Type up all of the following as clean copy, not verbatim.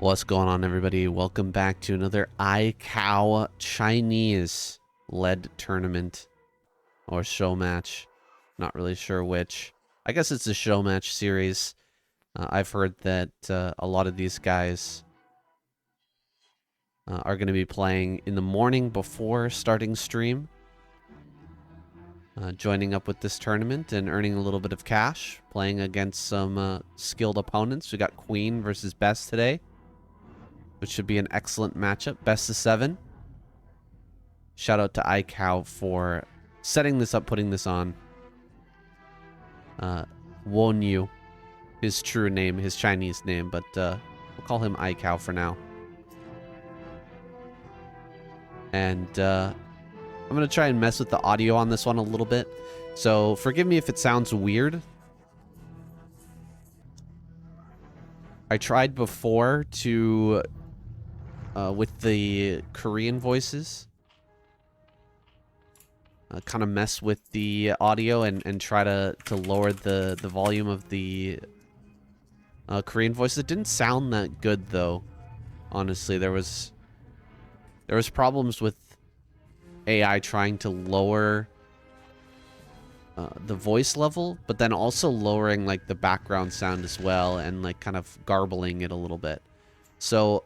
What's going on, everybody? Welcome back to another icow Chinese led tournament or show match. Not really sure which. I guess it's a show match series. I've heard that a lot of these guys are going to be playing in the morning before starting stream. Joining up with this tournament and earning a little bit of cash. Playing against some skilled opponents. We got Queen versus Best today, which should be an excellent matchup. Best of 7. Shout out to icow for setting this up, putting this on. Woniu, his true name, his Chinese name, but we'll call him icow for now. And I'm going to try and mess with the audio on this one a little bit. So forgive me if it sounds weird. I tried before to... with the Korean voices, kind of mess with the audio and try to lower the volume of the Korean voices. It didn't sound that good, though. Honestly, there was problems with AI trying to lower the voice level, but then also lowering like the background sound as well, and like kind of garbling it a little bit. So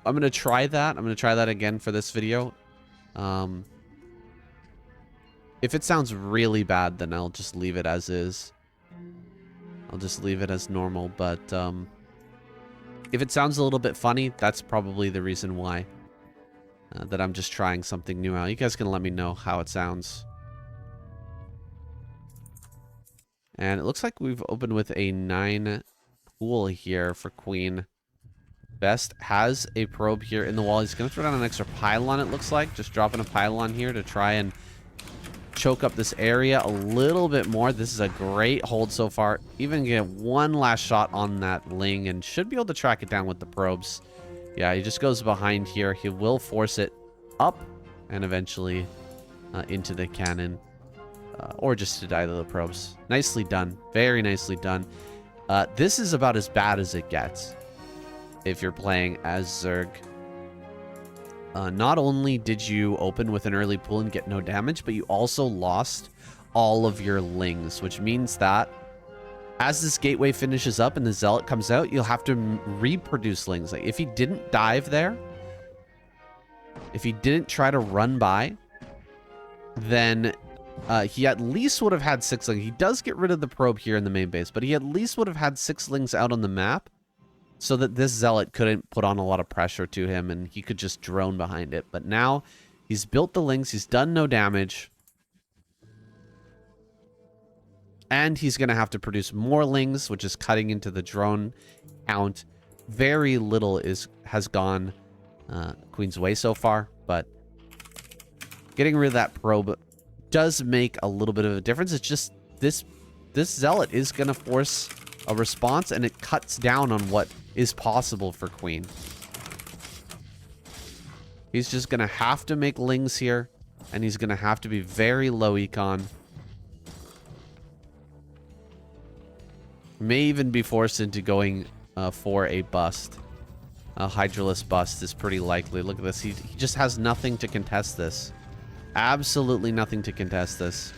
I'm going to try that. I'm going to try that again for this video. If it sounds really bad, then I'll just leave it as is. I'll just leave it as normal. But if it sounds a little bit funny, that's probably the reason why. That I'm just trying something new out. You guys can let me know how it sounds. And it looks like we've opened with a 9 pool here for Queen. Best has a probe here in the wall. He's going to throw down an extra pylon, it looks like. Just dropping a pylon here to try and choke up this area a little bit more. This is a great hold so far. Even get one last shot on that Ling and should be able to track it down with the probes. Yeah, he just goes behind here. He will force it up and eventually into the cannon. Or just to die to the probes. Nicely done. Very nicely done. This is about as bad as it gets if you're playing as Zerg. Not only did you open with an early pool and get no damage, but you also lost all of your Lings, which means that as this gateway finishes up and the Zealot comes out, you'll have to reproduce Lings. Like, if he didn't dive there, if he didn't try to run by, then he at least would have had 6 Lings. He does get rid of the probe here in the main base, but he at least would have had 6 Lings out on the map, so that this Zealot couldn't put on a lot of pressure to him and he could just drone behind it. But now he's built the Lings. He's done no damage. And he's going to have to produce more Lings, which is cutting into the drone count. Very little has gone Queen's way so far. But getting rid of that probe does make a little bit of a difference. It's just this Zealot is going to force a response, and it cuts down on what is possible for Queen. He's just going to have to make Lings here, and he's going to have to be very low econ. May even be forced into going for a bust. A Hydralisk bust is pretty likely. Look at this. He just has nothing to contest this. Absolutely nothing to contest this.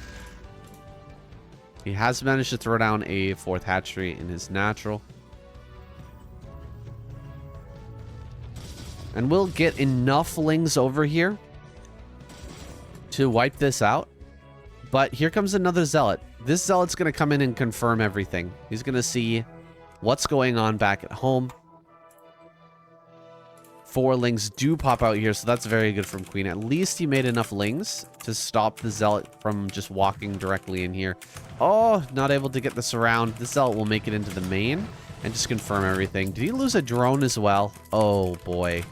He has managed to throw down a 4th hatchery in his natural. And we'll get enough Lings over here to wipe this out. But here comes another Zealot. This Zealot's going to come in and confirm everything. He's going to see what's going on back at home. 4 Lings do pop out here, so that's very good from Queen. At least he made enough Lings to stop the Zealot from just walking directly in here. Oh, not able to get this around. The Zealot will make it into the main and just confirm everything. Did he lose a drone as well? Oh, boy.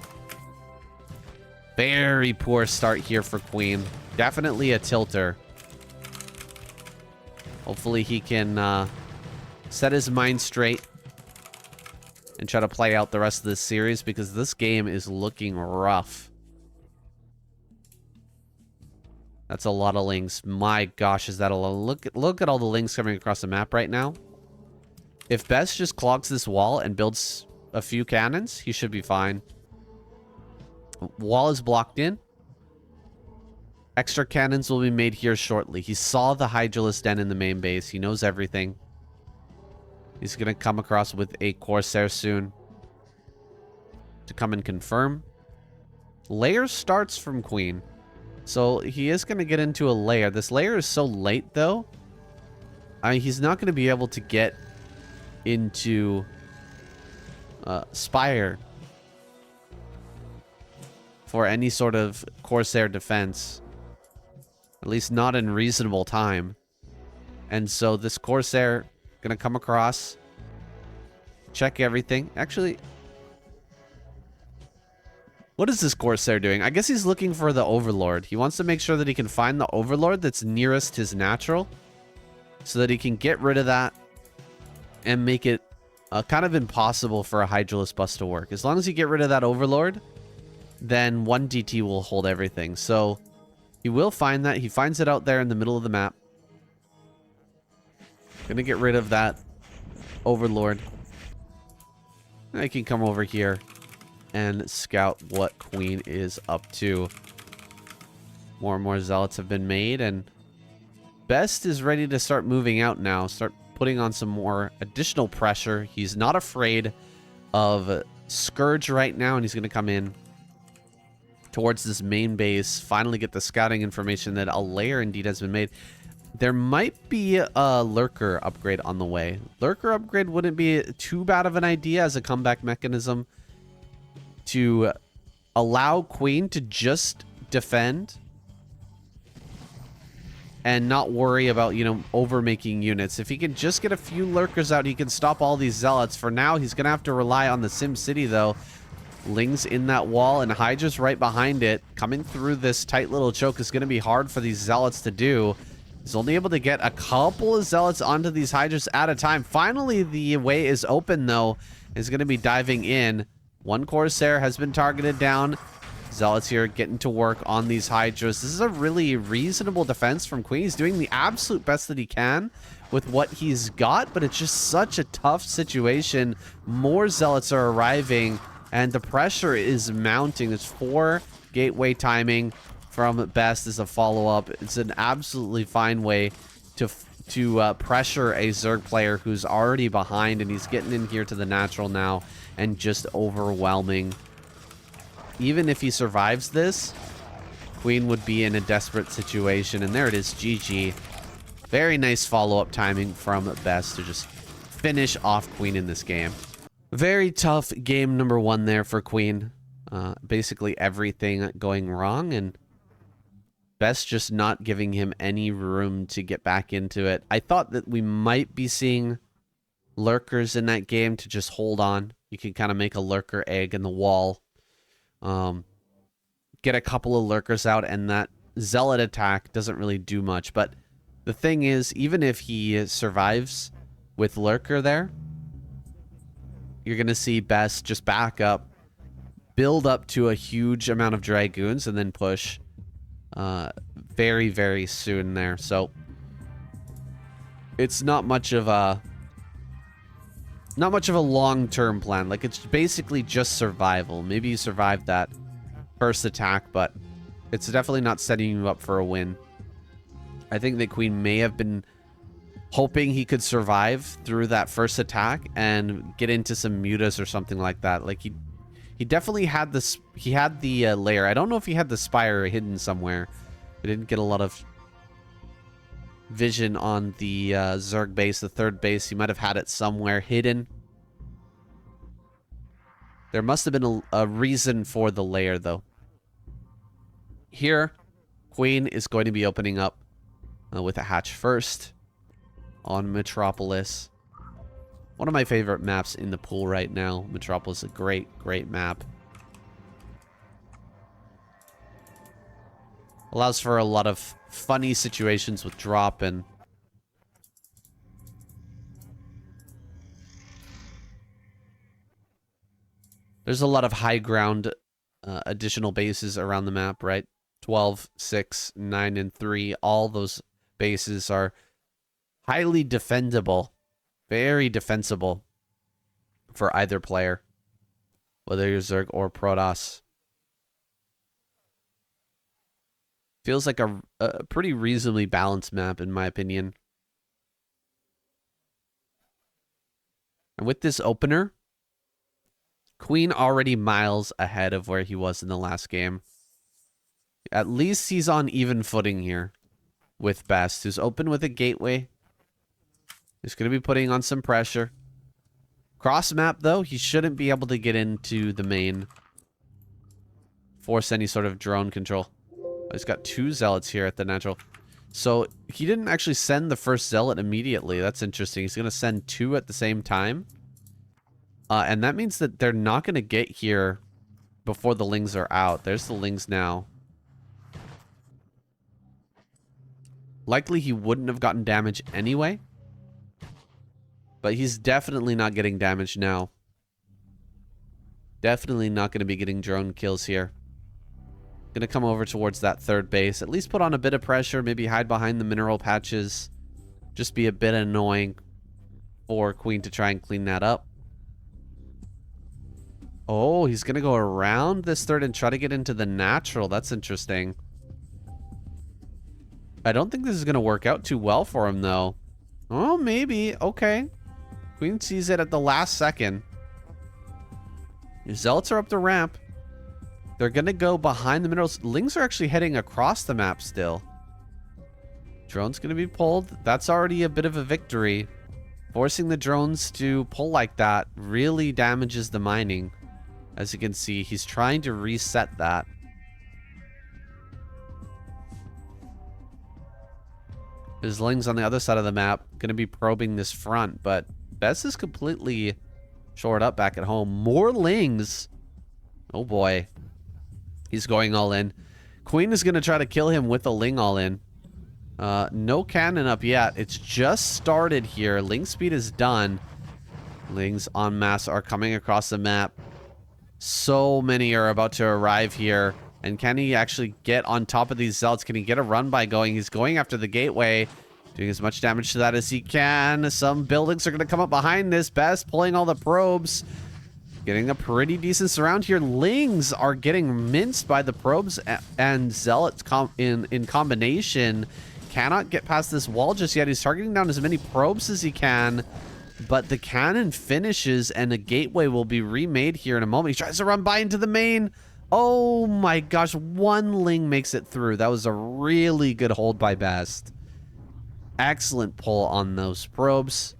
Very poor start here for Queen. Definitely a tilter. Hopefully he can set his mind straight and try to play out the rest of this series, because this game is looking rough. That's a lot of Lings. My gosh, is that a lot? Look at all the Lings coming across the map right now. If Best just clogs this wall and builds a few cannons, he should be fine. Wall is blocked in. Extra cannons will be made here shortly. He saw the Hydralisk Den in the main base. He knows everything. He's going to come across with a Corsair soon to come and confirm. Lair starts from Queen. So he is going to get into a lair. This lair is so late, though. He's not going to be able to get into Spire for any sort of Corsair defense. At least not in reasonable time. And so this Corsair gonna come across, check everything. Actually, what is this Corsair doing? I guess he's looking for the Overlord. He wants to make sure that he can find the Overlord that's nearest his natural, so that he can get rid of that and make it kind of impossible for a Hydralisk bus to work. As long as you get rid of that Overlord, then 1 DT will hold everything. So he will find that. He finds it out there in the middle of the map. Gonna get rid of that Overlord. I can come over here and scout what Queen is up to. More and more zealots have been made, and Best is ready to start moving out now. Start putting on some more additional pressure. He's not afraid of Scourge right now, and he's going to come in towards this main base, finally get the scouting information that a lair indeed has been made. There might be a Lurker upgrade on the way. Lurker upgrade wouldn't be too bad of an idea as a comeback mechanism to allow Queen to just defend and not worry about, you know, overmaking units. If he can just get a few Lurkers out, he can stop all these Zealots. For now, he's going to have to rely on the Sim City, though. Ling's in that wall, and Hydra's right behind it. Coming through this tight little choke is going to be hard for these Zealots to do. He's only able to get a couple of Zealots onto these Hydras at a time. Finally, the way is open, though. Is going to be diving in. One Corsair has been targeted down. Zealots here getting to work on these Hydras. This is a really reasonable defense from Queen. He's doing the absolute best that he can with what he's got, but it's just such a tough situation. More Zealots are arriving, and the pressure is mounting. There's 4 gateway timing from Best as a follow-up. It's an absolutely fine way to pressure a Zerg player who's already behind, and he's getting in here to the natural now and just overwhelming. Even if he survives this, Queen would be in a desperate situation, and there it is, GG. Very nice follow-up timing from Best to just finish off Queen in this game. Very tough game number 1 there for Queen. Basically everything going wrong, and Best just not giving him any room to get back into it. I thought that we might be seeing Lurkers in that game to just hold on. You can kind of make a Lurker egg in the wall. Get a couple of Lurkers out, and that Zealot attack doesn't really do much. But the thing is, even if he survives with Lurker there, you're going to see Best just back up, build up to a huge amount of Dragoons, and then push very, very soon there. So it's not much of a long-term plan. Like, it's basically just survival. Maybe you survived that first attack, but it's definitely not setting you up for a win. I think that Queen may have been hoping he could survive through that first attack and get into some mutas or something like that. Like, he definitely had this. He had the lair. I don't know if he had the spire hidden somewhere. We didn't get a lot of vision on the Zerg base, the third base. He might have had it somewhere hidden. There must have been a reason for the lair, though. Here, Queen is going to be opening up with a hatch first on Metropolis. One of my favorite maps in the pool right now. Metropolis is a great, great map. Allows for a lot of funny situations with drop, and there's a lot of high ground additional bases around the map, right? 12, 6, 9, and 3. All those bases are highly defendable. Very defensible for either player. whether you're Zerg or Protoss. Feels like a pretty reasonably balanced map, in my opinion. And with this opener, Queen already miles ahead of where he was in the last game. At least he's on even footing here with Best, who's open with a gateway. He's going to be putting on some pressure. Cross map, though, he shouldn't be able to get into the main. Force any sort of drone control. He's got 2 zealots here at the natural. So he didn't actually send the first zealot immediately. That's interesting. He's going to send 2 at the same time. And that means that they're not going to get here before the lings are out. There's the lings now. Likely he wouldn't have gotten damage anyway. But he's definitely not getting damage now. Definitely not going to be getting drone kills here. Going to come over towards that third base. At least put on a bit of pressure. Maybe hide behind the mineral patches. Just be a bit annoying for Queen to try and clean that up. Oh, he's going to go around this third and try to get into the natural. That's interesting. I don't think this is going to work out too well for him, though. Oh, maybe. Okay. Queen sees it at the last second. Your zealots are up the ramp. They're going to go behind the minerals. Lings are actually heading across the map still. Drone's going to be pulled. That's already a bit of a victory. Forcing the drones to pull like that really damages the mining. As you can see, he's trying to reset that. His Lings on the other side of the map going to be probing this front, but Bess is completely shored up back at home. More Lings. Oh boy. He's going all in. Queen is going to try to kill him with a Ling all in. No cannon up yet. It's just started here. Ling speed is done. Lings en masse are coming across the map. So many are about to arrive here. And can he actually get on top of these zealots? Can he get a run by going? He's going after the gateway. Doing as much damage to that as he can. Some buildings are going to come up behind this. Best pulling all the probes. Getting a pretty decent surround here. Lings are getting minced by the probes and zealots in combination. Cannot get past this wall just yet. He's targeting down as many probes as he can. But the cannon finishes and a gateway will be remade here in a moment. He tries to run by into the main. Oh my gosh. 1 Ling makes it through. That was a really good hold by Best. Excellent pull on those probes.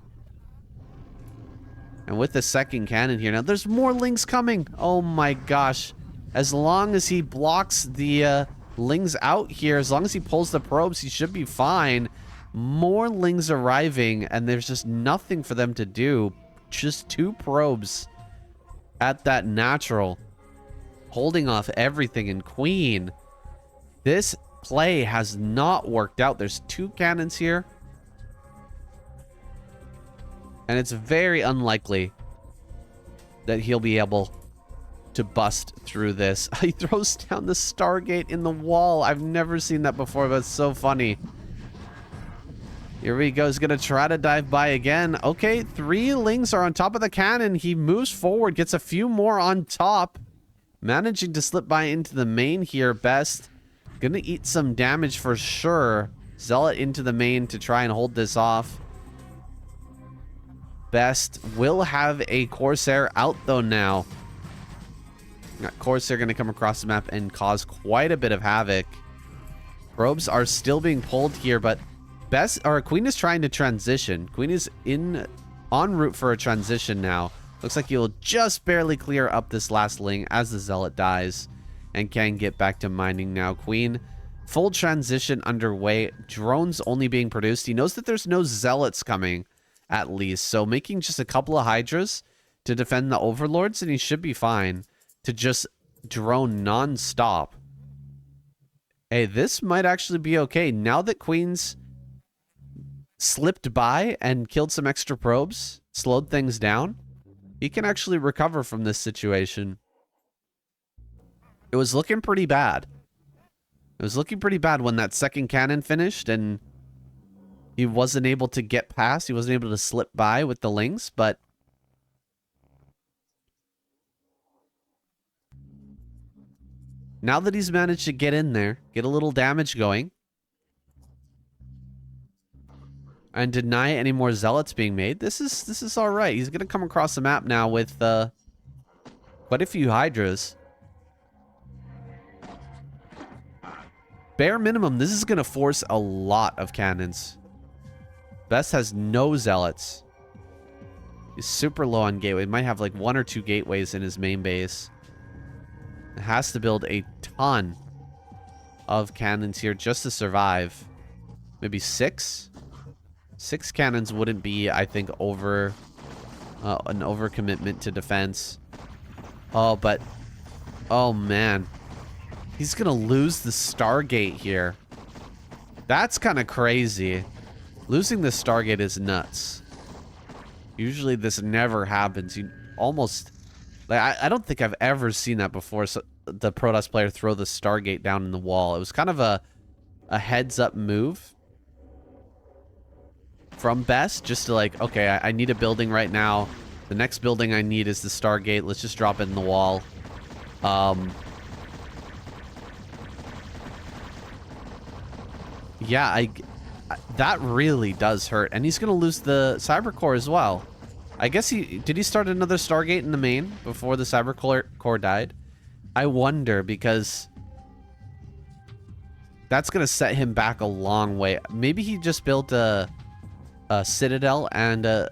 And with the second cannon here. Now there's more Lings coming. Oh my gosh. As long as he blocks the Lings out here, as long as he pulls the probes, he should be fine. More Lings arriving, and there's just nothing for them to do. Just 2 probes at that natural. Holding off everything in Queen. This play has not worked out. There's 2 cannons here. And it's very unlikely that he'll be able to bust through this. He throws down the Stargate in the wall. I've never seen that before, but it's so funny. Here we go. He's going to try to dive by again. Okay, 3 Lings are on top of the cannon. He moves forward, gets a few more on top. Managing to slip by into the main here. Best. Going to eat some damage for sure. Zealot into the main to try and hold this off. Best will have a Corsair out though now. Corsair going to come across the map and cause quite a bit of havoc. Probes are still being pulled here, but Queen is trying to transition. Queen is en route for a transition now. Looks like he'll just barely clear up this last Ling as the Zealot dies and can get back to mining now. Queen, full transition underway. Drones only being produced. He knows that there's no Zealots coming at least. So making just a couple of Hydras to defend the Overlords and he should be fine to just drone non-stop. Hey, this might actually be okay. Now that Queen's slipped by and killed some extra probes, slowed things down, he can actually recover from this situation. It was looking pretty bad. It was looking pretty bad when that second cannon finished and he wasn't able to get past. He wasn't able to slip by with the Lings, but Now that he's managed to get in there, get a little damage going, and deny any more zealots being made, this is all right. He's gonna come across the map now with quite a few hydras. Bare minimum, this is gonna force a lot of cannons. Best has no zealots. He's super low on gateway. Might have like 1 or 2 gateways in his main base. It has to build a ton of cannons here just to survive. Maybe 6? 6 cannons wouldn't be, I think, over an overcommitment to defense. Oh, but... Oh, man. He's gonna lose the Stargate here. That's kind of crazy. Losing the Stargate is nuts. Usually this never happens. You almost... Like, I don't think I've ever seen that before. So the Protoss player throw the Stargate down in the wall. It was kind of a heads-up move from Best, just to like, okay, I need a building right now. The next building I need is the Stargate. Let's just drop it in the wall. Yeah, that really does hurt. And he's going to lose the Cyber Core as well. I guess did he start another Stargate in the main before the Cyber Core died? I wonder, because that's going to set him back a long way. Maybe he just built a Citadel and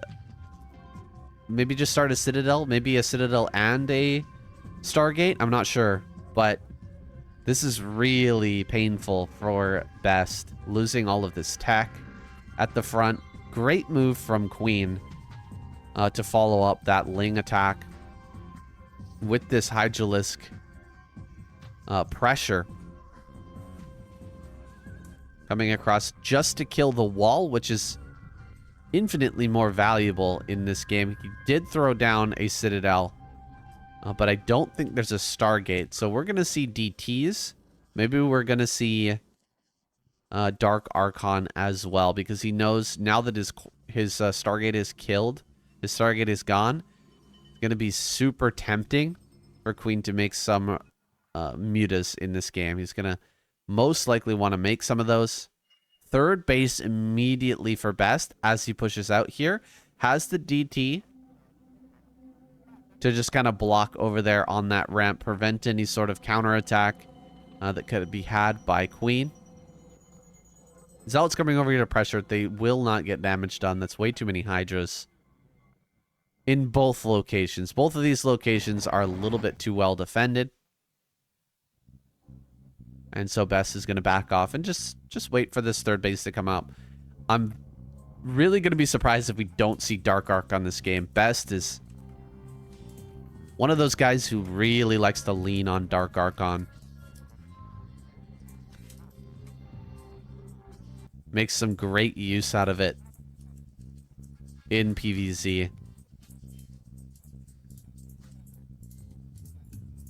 maybe just start a Citadel. Maybe a Citadel and a Stargate. I'm not sure, but this is really painful for Best. Losing all of this tech at the front. Great move from Queen to follow up that Ling attack with this Hydralisk pressure. Coming across just to kill the wall, which is infinitely more valuable in this game. He did throw down a Citadel, but I don't think there's a Stargate. So we're going to see DTs. Maybe we're going to see Dark Archon as well, because he knows now that his Stargate is killed, his Stargate is gone. It's going to be super tempting for Queen to make some mutas in this game. He's going to most likely want to make some of those. Third base immediately for Best as he pushes out here. Has the DT to just kind of block over there on that ramp, prevent any sort of counterattack that could be had by Queen. Zealots coming over here to pressure. They will not get damage done. That's way too many Hydras in both locations. Both of these locations are a little bit too well defended. And so Best is going to back off and just wait for this third base to come up. I'm really going to be surprised if we don't see Dark Arc on this game. Best is one of those guys who really likes to lean on Dark Archon. Makes some great use out of it in PvZ.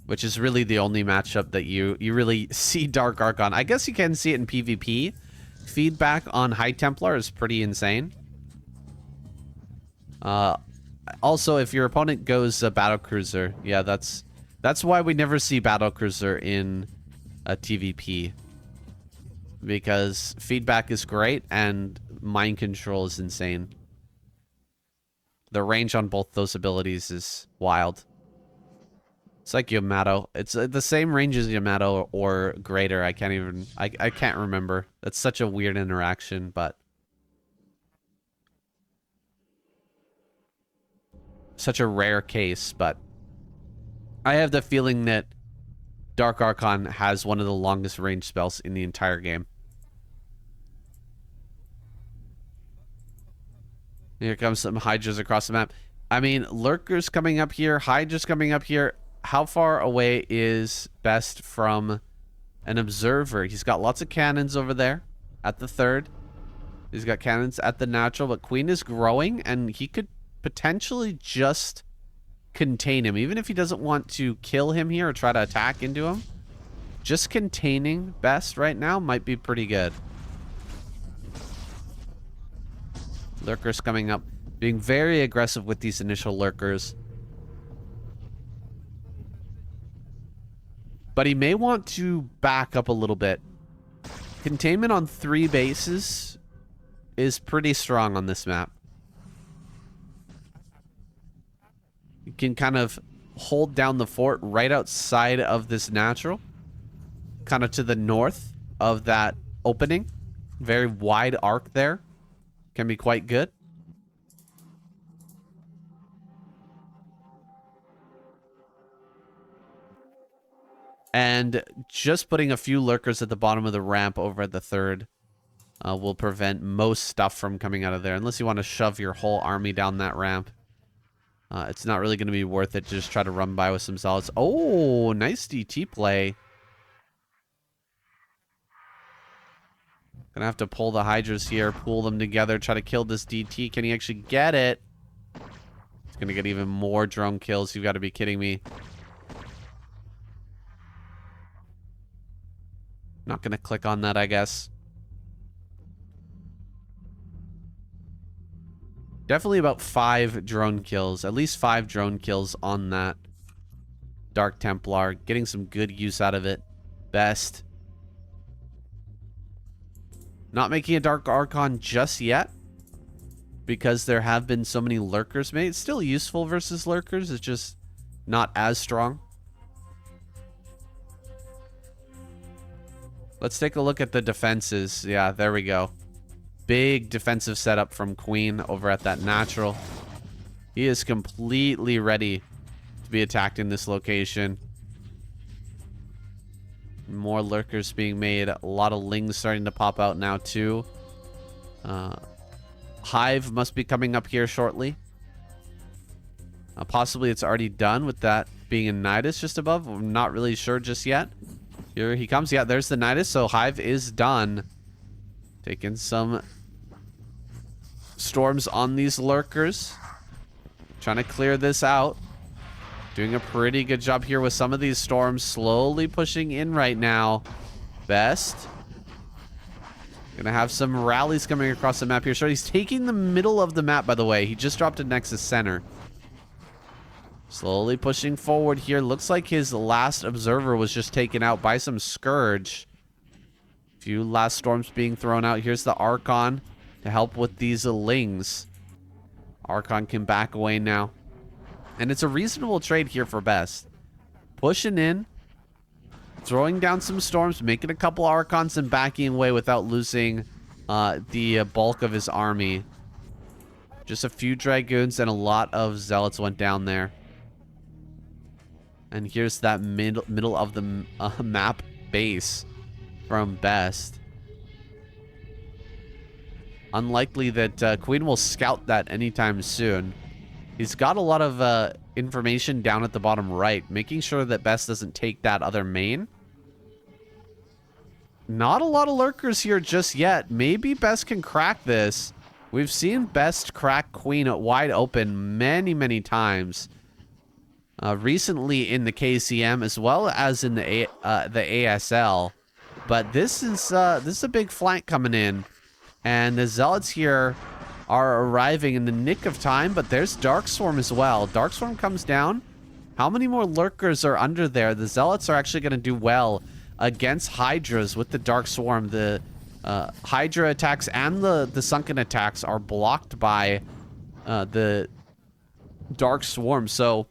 Which is really the only matchup that you really see Dark Archon. I guess you can see it in PvP. Feedback on High Templar is pretty insane. Also, if your opponent goes Battlecruiser, yeah, that's why we never see Battlecruiser in a TVP. Because feedback is great and mind control is insane. The range on both those abilities is wild. It's like Yamato. It's the same range as Yamato or greater. I can't remember. That's such a weird interaction, but such a rare case. But I have the feeling that Dark Archon has one of the longest range spells in the entire game. Here comes some Hydras across the map. I mean, Lurkers coming up here, Hydras coming up here. How far away is Best from an observer? He's got lots of cannons over there at the third. He's got cannons at the natural, but Queen is growing, and he could potentially just contain him. Even if he doesn't want to kill him here or try to attack into him, just containing Best right now might be pretty good. Lurkers coming up, being very aggressive with these initial Lurkers. But he may want to back up a little bit. Containment on 3 bases is pretty strong on this map. You can kind of hold down the fort right outside of this natural. Kind of to the north of that opening. Very wide arc there. Can be quite good. And just putting a few lurkers at the bottom of the ramp over at the 3rd will prevent most stuff from coming out of there. Unless you want to shove your whole army down that ramp. It's not really going to be worth it to just try to run by with some zealots. Oh, nice DT play. Gonna have to pull the Hydras here, pull them together, try to kill this DT. Can he actually get it? He's gonna get even more drone kills. You've got to be kidding me. Not gonna click on that, I guess. Definitely about 5 drone kills. At least 5 drone kills on that Dark Templar. Getting some good use out of it. Best. Not making a Dark Archon just yet. Because there have been so many lurkers made. It's still useful versus lurkers. It's just not as strong. Let's take a look at the defenses. Yeah, there we go. Big defensive setup from Queen over at that natural. He is completely ready to be attacked in this location. More lurkers being made. A lot of lings starting to pop out now too. Hive must be coming up here shortly. Possibly it's already done with that being a Nidus just above. I'm not really sure just yet. Here he comes. Yeah, there's the Nidus. So Hive is done. Taking some storms on these lurkers. Trying to clear this out. Doing a pretty good job here with some of these storms. Slowly pushing in right now. Best. Gonna have some rallies coming across the map here. So he's taking the middle of the map, by the way. He just dropped a Nexus Center. Slowly pushing forward here. Looks like his last observer was just taken out by some Scourge. Few last storms being thrown out. Here's the Archon to help with these lings. Archon can back away now. And it's a reasonable trade here for Best. Pushing in. Throwing down some storms. Making a couple Archons and backing away without losing the bulk of his army. Just a few Dragoons and a lot of Zealots went down there. And here's that middle of the map base from Best. Unlikely that Queen will scout that anytime soon. He's got a lot of information down at the bottom right, making sure that Best doesn't take that other main. Not a lot of lurkers here just yet. Maybe Best can crack this. We've seen Best crack Queen wide open many, many times. Recently in the KCM as well as in the ASL. But this is a big flank coming in. And the Zealots here are arriving in the nick of time, but there's Darkswarm as well. Darkswarm comes down. How many more lurkers are under there? The Zealots are actually going to do well against Hydras with the Darkswarm. The Hydra attacks and the Sunken attacks are blocked by the Darkswarm. So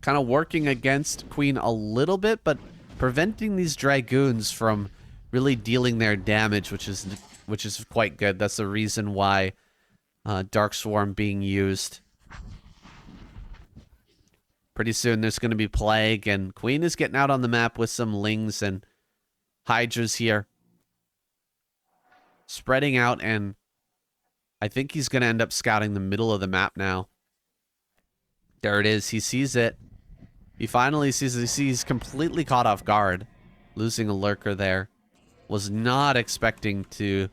kind of working against Queen a little bit, but preventing these Dragoons from really dealing their damage, which is quite good. That's the reason why Darkswarm being used. Pretty soon there's going to be Plague, and Queen is getting out on the map with some Lings and Hydras here. Spreading out, and I think he's going to end up scouting the middle of the map now. There it is. He sees it. He finally sees it. He's completely caught off guard. Losing a lurker there. Was not expecting to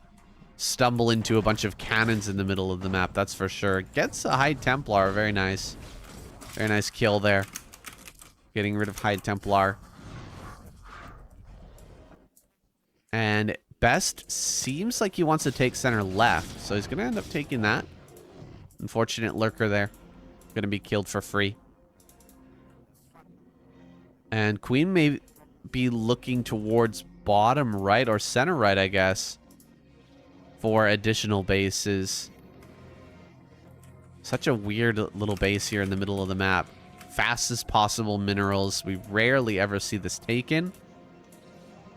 stumble into a bunch of cannons in the middle of the map, that's for sure. Gets a High Templar. Very nice. Very nice kill there. Getting rid of High Templar. And Best seems like he wants to take center left, so he's going to end up taking that. Unfortunate lurker there. Going to be killed for free. And Queen may be looking towards bottom right or center right, I guess, for additional bases. Such a weird little base here in the middle of the map. Fastest possible minerals. We rarely ever see this taken.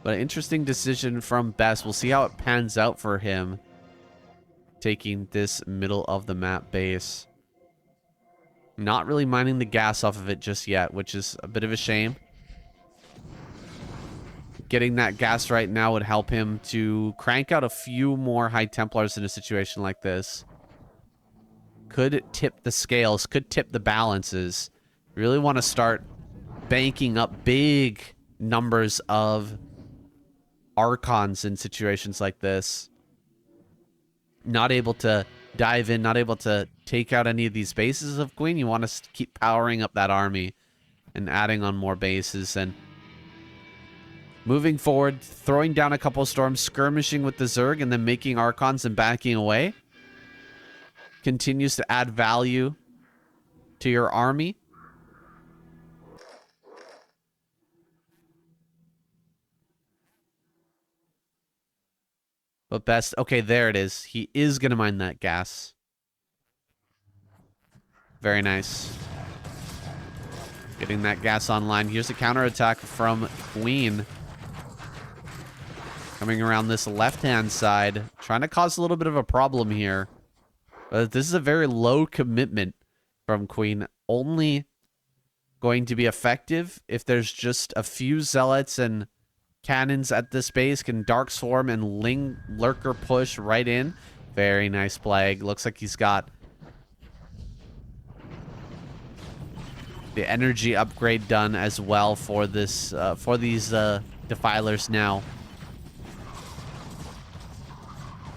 But an interesting decision from Best. We'll see how it pans out for him. Taking this middle of the map base. Not really mining the gas off of it just yet, which is a bit of a shame. Getting that gas right now would help him to crank out a few more High Templars in a situation like this. Could tip the scales, could tip the balances. Really want to start banking up big numbers of Archons in situations like this. Not able to dive in, not able to take out any of these bases of Queen. You want to keep powering up that army and adding on more bases and moving forward, throwing down a couple storms, skirmishing with the Zerg, and then making Archons and backing away. Continues to add value to your army. But Best, okay, there it is. He is going to mine that gas. Very nice. Getting that gas online. Here's a counterattack from Queen. Coming around this left-hand side. Trying to cause a little bit of a problem here. But this is a very low commitment from Queen. Only going to be effective if there's just a few zealots and cannons at this base. Can Dark Swarm and Ling Lurker push right in. Very nice Plague. Looks like he's got the energy upgrade done as well for this for these defilers now.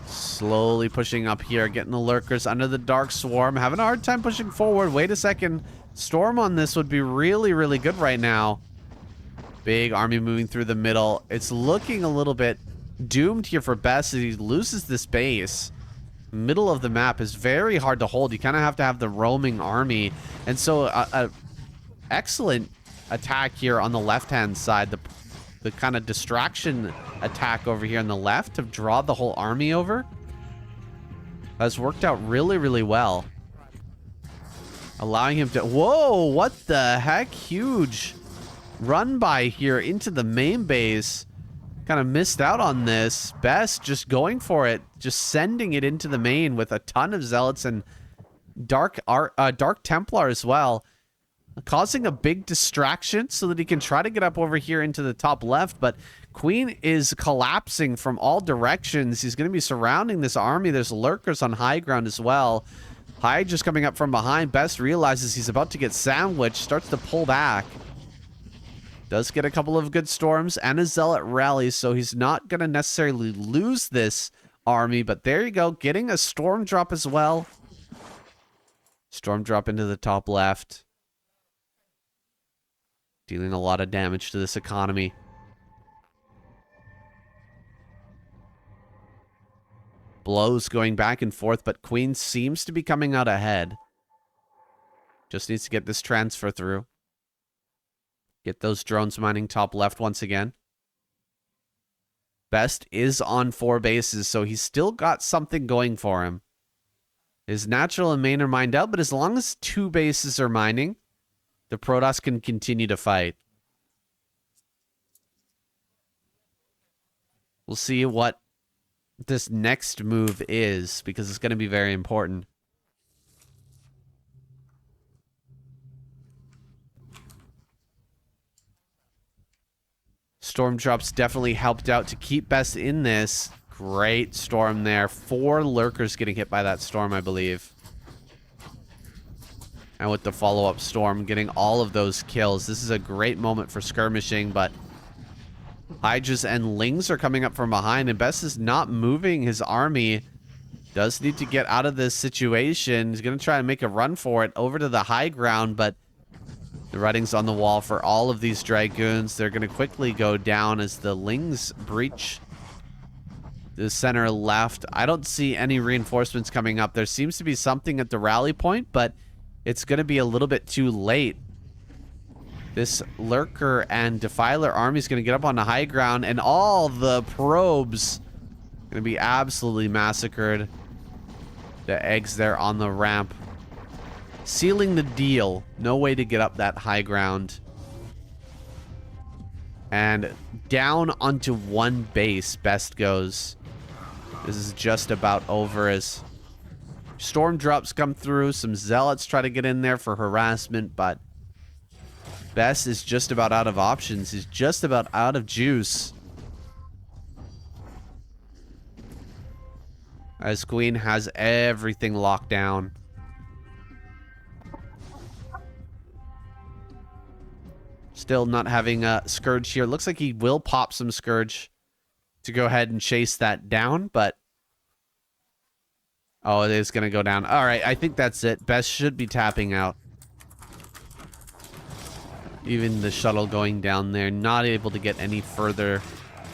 Slowly pushing up here, getting the Lurkers under the Dark Swarm. Having a hard time pushing forward. Wait a second. Storm on this would be really, really good right now. Big army moving through the middle. It's looking a little bit doomed here for Best as he loses this base. Middle of the map is very hard to hold. You kind of have to have the roaming army. And so a excellent attack here on the left-hand side. The kind of distraction attack over here on the left to draw the whole army over has worked out really, really well. Allowing him to... Whoa, what the heck? Huge run by here into the main base. Kind of missed out on this. Best just going for it. Just sending it into the main with a ton of zealots and Dark Templar as well. Causing a big distraction so that he can try to get up over here into the top left, but Queen is collapsing from all directions. He's going to be surrounding this army. There's lurkers on high ground as well. High just coming up from behind. Best realizes he's about to get sandwiched, starts to pull back. Does get a couple of good storms and a zealot rally, so he's not going to necessarily lose this army, but there you go, getting a storm drop as well. Storm drop into the top left. Dealing a lot of damage to this economy. Blows going back and forth, but Queen seems to be coming out ahead. Just needs to get this transfer through. Get those drones mining top left once again. Best is on 4 bases, so he's still got something going for him. His natural and main are mined out, but as long as 2 bases are mining, the Protoss can continue to fight. We'll see what this next move is, because it's going to be very important. Storm drops definitely helped out to keep Best in this. Great storm there. 4 lurkers getting hit by that storm, I believe. And with the follow-up storm, getting all of those kills. This is a great moment for skirmishing, but Hydras and Lings are coming up from behind, and Best is not moving his army. Does need to get out of this situation. He's going to try and make a run for it over to the high ground, but the writing's on the wall for all of these Dragoons. They're going to quickly go down as the Lings breach the center left. I don't see any reinforcements coming up. There seems to be something at the rally point, but it's going to be a little bit too late. This Lurker and Defiler army is going to get up on the high ground, and all the probes going to be absolutely massacred. The eggs there on the ramp. Sealing the deal. No way to get up that high ground. And down onto one base, Best goes. This is just about over as storm drops come through. Some zealots try to get in there for harassment, but Best is just about out of options. He's just about out of juice. As Queen has everything locked down. Still not having a Scourge here. Looks like he will pop some Scourge to go ahead and chase that down, but... Oh, it is going to go down. All right, I think that's it. Best should be tapping out. Even the shuttle going down there, not able to get any further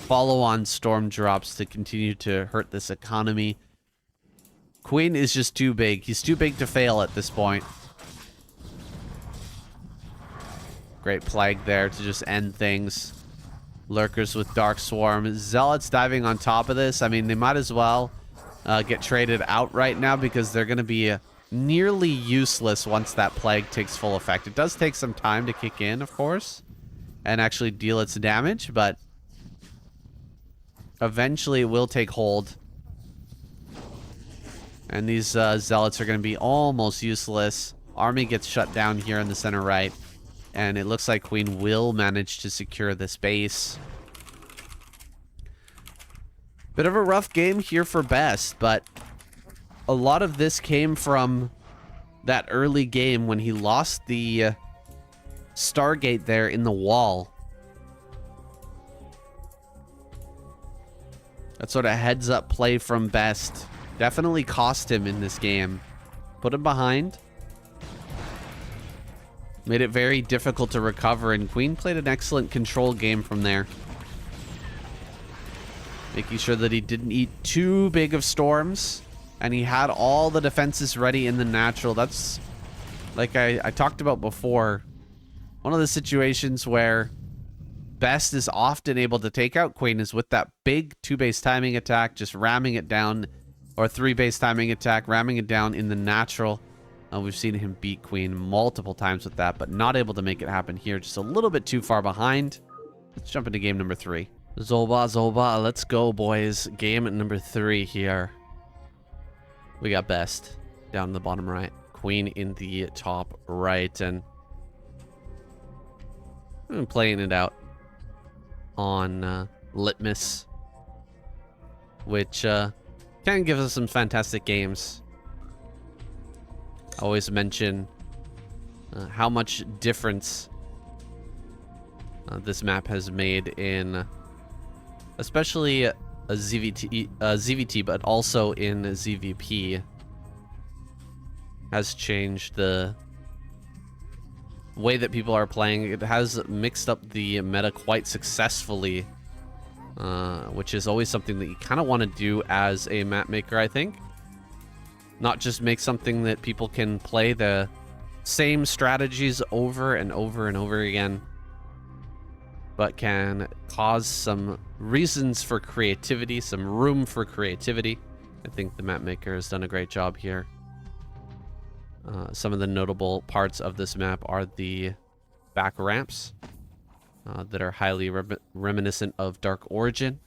follow-on storm drops to continue to hurt this economy. Queen is just too big. He's too big to fail at this point. Great plague there to just end things. Lurkers with Dark Swarm. Zealots diving on top of this. I mean, they might as well get traded out right now because they're going to be nearly useless once that plague takes full effect. It does take some time to kick in, of course, and actually deal its damage, but eventually it will take hold. And these zealots are going to be almost useless. Army gets shut down here in the center right. And it looks like Queen will manage to secure this base. Bit of a rough game here for Best, but a lot of this came from that early game when he lost the Stargate there in the wall. That sort of heads-up play from Best definitely cost him in this game. Put him behind. Made it very difficult to recover, and Queen played an excellent control game from there. Making sure that he didn't eat too big of storms, and he had all the defenses ready in the natural. That's, like I talked about before, one of the situations where Best is often able to take out Queen is with that big 2-base timing attack, just ramming it down, or 3-base timing attack, ramming it down in the natural. We've seen him beat Queen multiple times with that, but not able to make it happen here. Just a little bit too far behind. Let's jump into game number 3. Zoba, let's go, boys. Game number 3 here. We got Best down in the bottom right. Queen in the top right, and I'm playing it out on Litmus, which can give us some fantastic games. I always mention how much difference this map has made in especially a ZVT, but also in ZVP. Has changed the way that people are playing. It has mixed up the meta quite successfully, which is always something that you kind of want to do as a map maker, I think. Not just make something that people can play the same strategies over and over and over again, but can cause some reasons for creativity, some room for creativity. I think the map maker has done a great job here. Some of the notable parts of this map are the back ramps that are highly reminiscent of Dark Origin.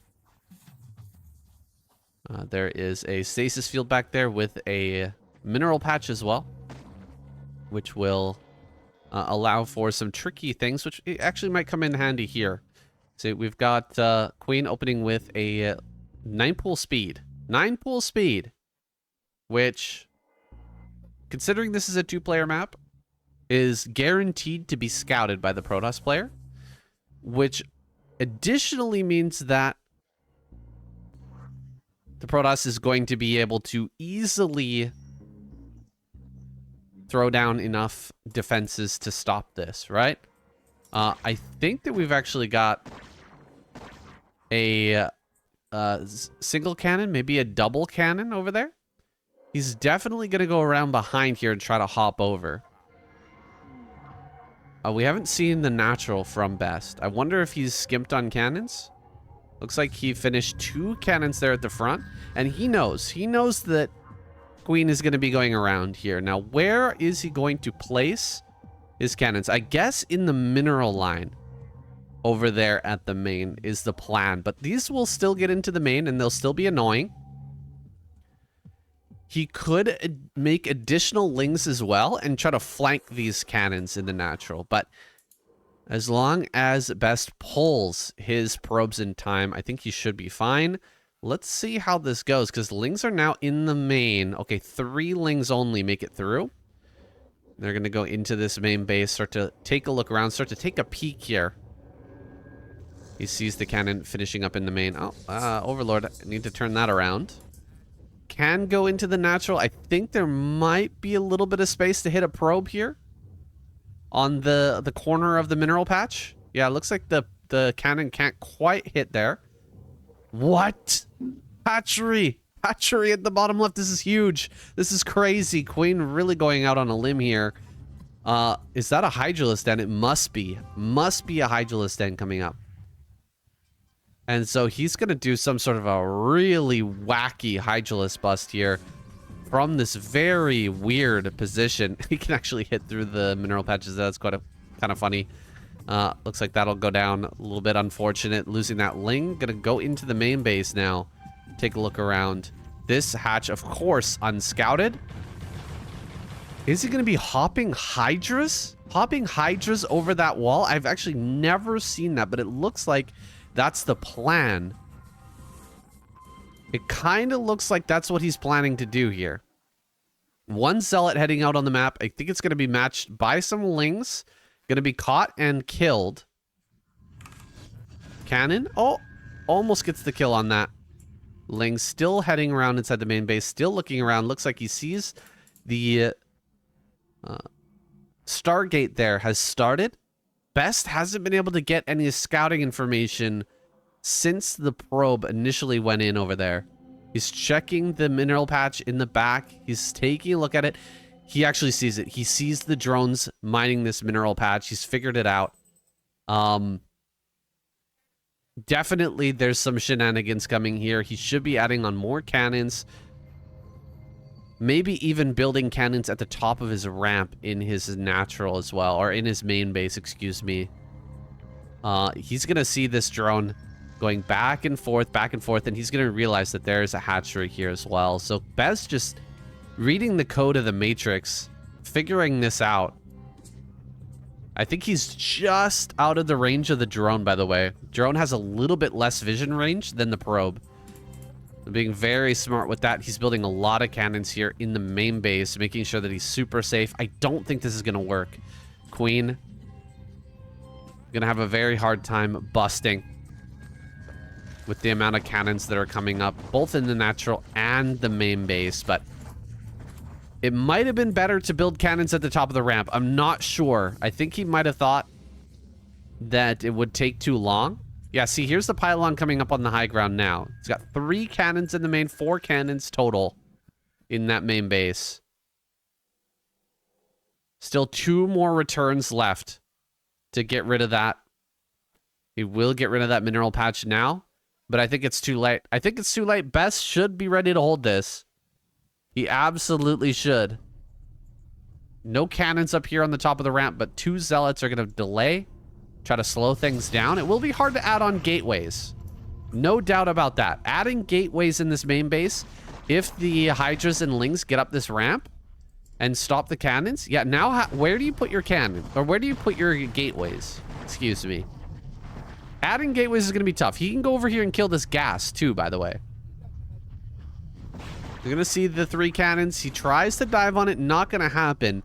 There is a stasis field back there with a mineral patch as well, which will allow for some tricky things, which actually might come in handy here. So we've got Queen opening with a 9-pool speed. 9-pool speed, which, considering this is a 2-player map, is guaranteed to be scouted by the Protoss player, which additionally means that the Protoss is going to be able to easily throw down enough defenses to stop this, right? I think that we've actually got a single cannon, maybe a double cannon over there. He's definitely going to go around behind here and try to hop over. We haven't seen the natural from Best. I wonder if he's skimped on cannons. Looks like he finished 2 cannons there at the front. And he knows. He knows that Queen is going to be going around here. Now, where is he going to place his cannons? I guess in the mineral line over there at the main is the plan. But these will still get into the main and they'll still be annoying. He could make additional lings as well and try to flank these cannons in the natural. But as long as Best pulls his probes in time, I think he should be fine. Let's see how this goes, because lings are now in the main. Okay, 3 lings only make it through. They're going to go into this main base, start to take a look around, start to take a peek here. He sees the cannon finishing up in the main. Oh, Overlord, I need to turn that around. Can go into the natural. I think there might be a little bit of space to hit a probe here on the corner of the mineral patch. Yeah, it looks like the cannon can't quite hit there. What? Hatchery! Hatchery at the bottom left. This is huge. This is crazy. Queen really going out on a limb here. Is that a Hydralisk Den? It must be. Must be a Hydralisk Den coming up. And so he's going to do some sort of a really wacky Hydralisk bust here from this very weird position. He can actually hit through the mineral patches. That's quite kind of funny. Looks like that'll go down a little bit unfortunate. Losing that ling. Going to go into the main base now. Take a look around. This hatch, of course, unscouted. Is he going to be hopping Hydras? Hopping Hydras over that wall? I've actually never seen that, but it looks like that's the plan. It kind of looks like that's what he's planning to do here. 1 Zealot heading out on the map. I think it's going to be matched by some lings. Going to be caught and killed. Cannon. Oh, almost gets the kill on that. Ling still heading around inside the main base. Still looking around. Looks like he sees the Stargate there has started. Best hasn't been able to get any scouting information since the probe initially went in over there. He's checking the mineral patch in the back. He's taking a look at it. He actually sees it. He sees the drones mining this mineral patch. He's figured it out. Definitely there's some shenanigans coming here. He should be adding on more cannons. Maybe even building cannons at the top of his ramp in his natural as well. Or in his main base, excuse me. He's going to see this drone going back and forth, and he's going to realize that there's a hatchery here as well. So Bez just reading the code of the Matrix, figuring this out. I think he's just out of the range of the drone, by the way. Drone has a little bit less vision range than the probe. Being very smart with that. He's building a lot of cannons here in the main base, making sure that he's super safe. I don't think this is going to work. Queen going to have a very hard time busting with the amount of cannons that are coming up, both in the natural and the main base. But it might have been better to build cannons at the top of the ramp. I'm not sure. I think he might have thought that it would take too long. Yeah, see, here's the pylon coming up on the high ground now. It's got 3 cannons in the main, 4 cannons total in that main base. Still 2 more returns left to get rid of that. He will get rid of that mineral patch now, but I think it's too late. I think it's too late. Best should be ready to hold this. He absolutely should. No cannons up here on the top of the ramp, but 2 zealots are going to delay. Try to slow things down. It will be hard to add on gateways. No doubt about that. Adding gateways in this main base, if the Hydras and Lings get up this ramp and stop the cannons. Yeah, now where do you put your cannon? Or where do you put your gateways? Excuse me. Adding gateways is going to be tough. He can go over here and kill this gas too, by the way. You're going to see the 3 cannons. He tries to dive on it. Not going to happen.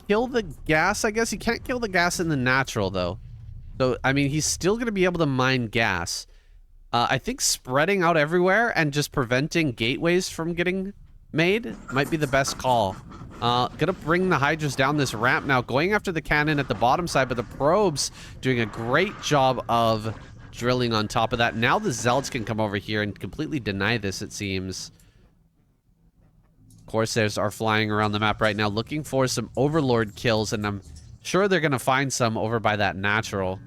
Kill the gas, I guess. He can't kill the gas in the natural, though. So, I mean, he's still going to be able to mine gas. I think spreading out everywhere and just preventing gateways from getting made might be the best call. Gonna bring the Hydras down this ramp now. Going after the cannon at the bottom side, but the probes doing a great job of drilling on top of that. Now the Zealots can come over here and completely deny this, it seems. Corsairs are flying around the map right now looking for some Overlord kills, and I'm Sure, they're going to find some over by that natural.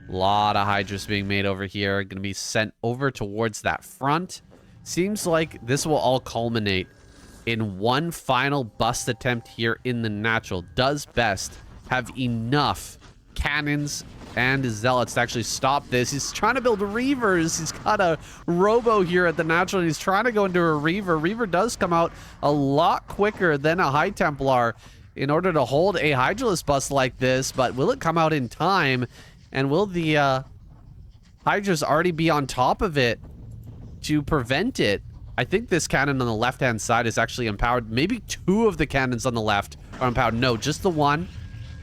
A lot of Hydras being made over here. Going to be sent over towards that front. Seems like this will all culminate in one final bust attempt here in the natural. Does Best have enough cannons and zealots to actually stop this? He's trying to build Reavers. He's got a Robo here at the natural, and he's trying to go into a Reaver. Reaver does come out a lot quicker than a High Templar in order to hold a Hydralisk bust like this, but will it come out in time? And will the Hydras already be on top of it to prevent it? I think this cannon on the left-hand side is actually empowered. Maybe two of the cannons on the left are empowered. No, just the one.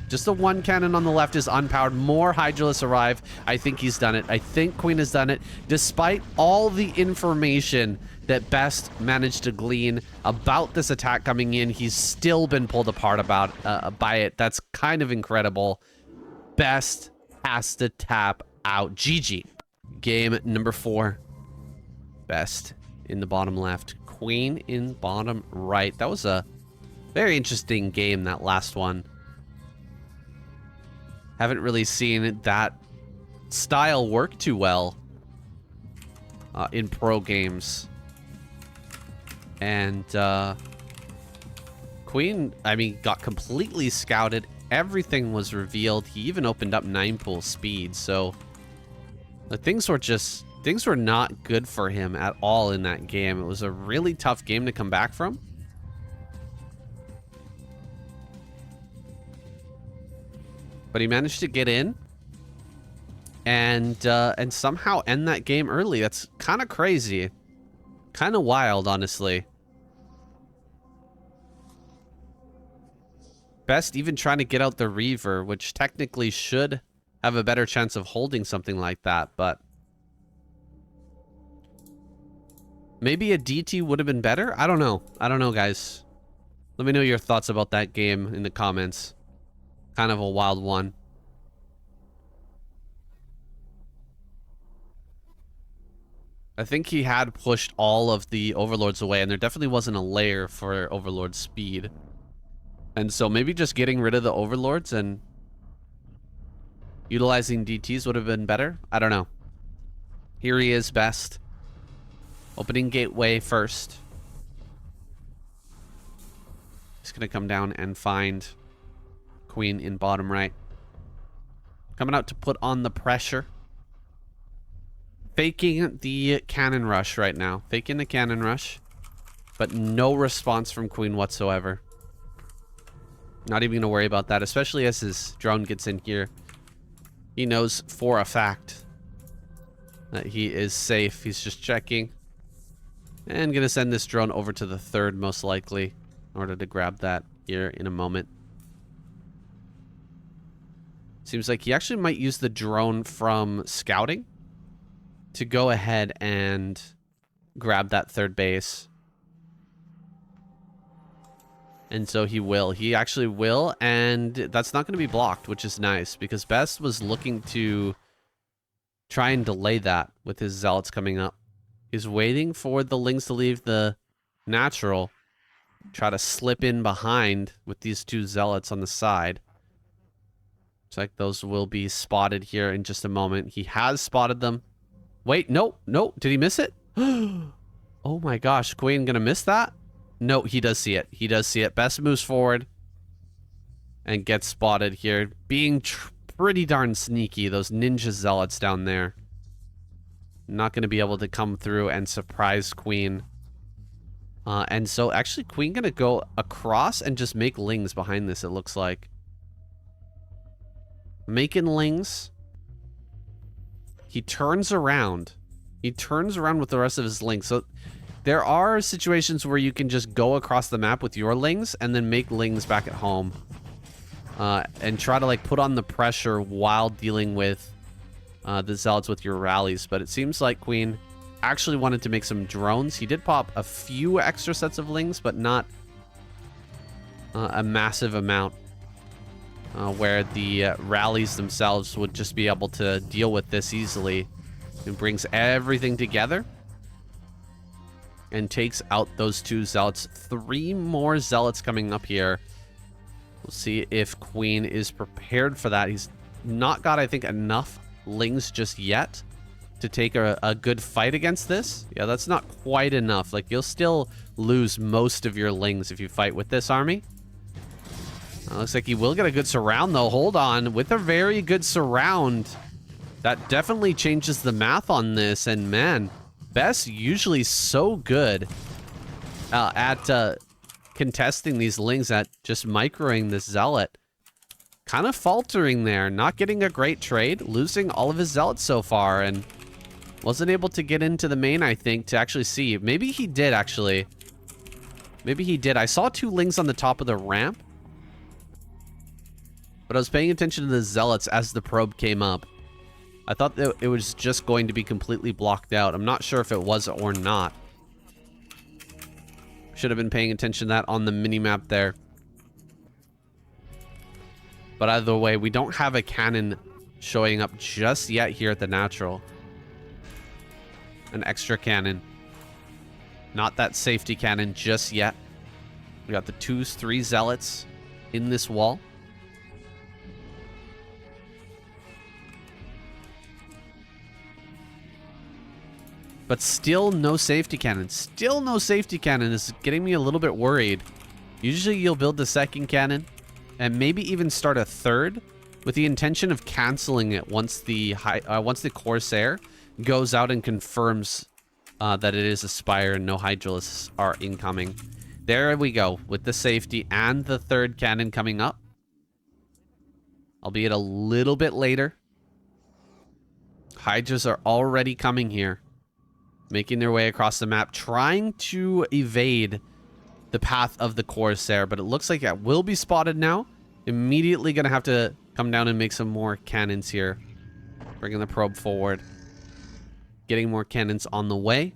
Just the one cannon on the left is unpowered. More Hydralisks arrive. I think he's done it. I think Queen has done it. Despite all the information that Best managed to glean about this attack coming in, he's still been pulled apart by it. That's kind of incredible. Best has to tap out. GG. Game number 4. Best in the bottom left, Queen in bottom right. That was a very interesting game, that last one. Haven't really seen that style work too well in pro games. And Queen, I mean, got completely scouted. Everything was revealed. He even opened up 9-pool speed, so things were not good for him at all in that game. It was a really tough game to come back from. But he managed to get in and somehow end that game early. That's kind of crazy. Kind of wild, honestly. Best even trying to get out the Reaver, which technically should have a better chance of holding something like that, but maybe a DT would have been better? I don't know. I don't know, guys. Let me know your thoughts about that game in the comments. Kind of a wild one. I think he had pushed all of the Overlords away, and there definitely wasn't a layer for Overlord speed. And so maybe just getting rid of the Overlords and utilizing DTs would have been better? I don't know. Here he is, Best. Opening gateway first. He's going to come down and find Queen in bottom right. Coming out to put on the pressure. Faking the cannon rush right now. Faking the cannon rush. But no response from Queen whatsoever. Not even going to worry about that, especially as his drone gets in here. He knows for a fact that he is safe. He's just checking. And going to send this drone over to the third, most likely, in order to grab that here in a moment. Seems like he actually might use the drone from scouting to go ahead and grab that third base. And so he will. He actually will, and that's not going to be blocked, which is nice, because Best was looking to try and delay that with his Zealots coming up. He's waiting for the Lings to leave the natural, try to slip in behind with these two Zealots on the side. Looks like those will be spotted here in just a moment. He has spotted them. Wait, no, no, did he miss it? Oh my gosh, Queen gonna miss that? No, he does see it. He does see it. Best moves forward and gets spotted here. Being pretty darn sneaky, those ninja Zealots down there. Not going to be able to come through and surprise Queen. And so actually Queen going to go across and just make Lings behind this, it looks like. Making Lings. He turns around. He turns around with the rest of his Lings. So there are situations where you can just go across the map with your Lings and then make Lings back at home. And try to like put on the pressure while dealing with the Zealots with your rallies. But it seems like Queen actually wanted to make some drones. He did pop a few extra sets of Lings, but not a massive amount. Where the rallies themselves would just be able to deal with this easily. It brings everything together. And takes out those two Zealots. 3 more Zealots coming up here. We'll see if Queen is prepared for that. He's not got, I think, enough lings just yet to take a good fight against this. Yeah, that's not quite enough. Like, you'll still lose most of your lings if you fight with this army. Looks like he will get a good surround, though. Hold on. With a very good surround, that definitely changes the math on this. And, man, Best usually so good at contesting these lings, at just microing this Zealot. Kind of faltering there. Not getting a great trade. Losing all of his Zealots so far. And wasn't able to get into the main, I think, to actually see. Maybe he did, actually. Maybe he did. I saw 2 lings on the top of the ramp. But I was paying attention to the Zealots as the probe came up. I thought that it was just going to be completely blocked out. I'm not sure if it was or not. Should have been paying attention to that on the minimap there. But either way, we don't have a cannon showing up just yet here at the natural. An extra cannon. Not that safety cannon just yet. We got the 2-3 Zealots in this wall. But still no safety cannon. Still no safety cannon is getting me a little bit worried. Usually you'll build the second cannon and maybe even start a third with the intention of canceling it once the Corsair goes out and confirms that it is a Spire and no Hydralisks are incoming. There we go with the safety and the third cannon coming up. Albeit a little bit later. Hydras are already coming here. Making their way across the map, trying to evade the path of the Corsair, but it looks like it will be spotted now. Immediately going to have to come down and make some more cannons here. Bringing the probe forward. Getting more cannons on the way.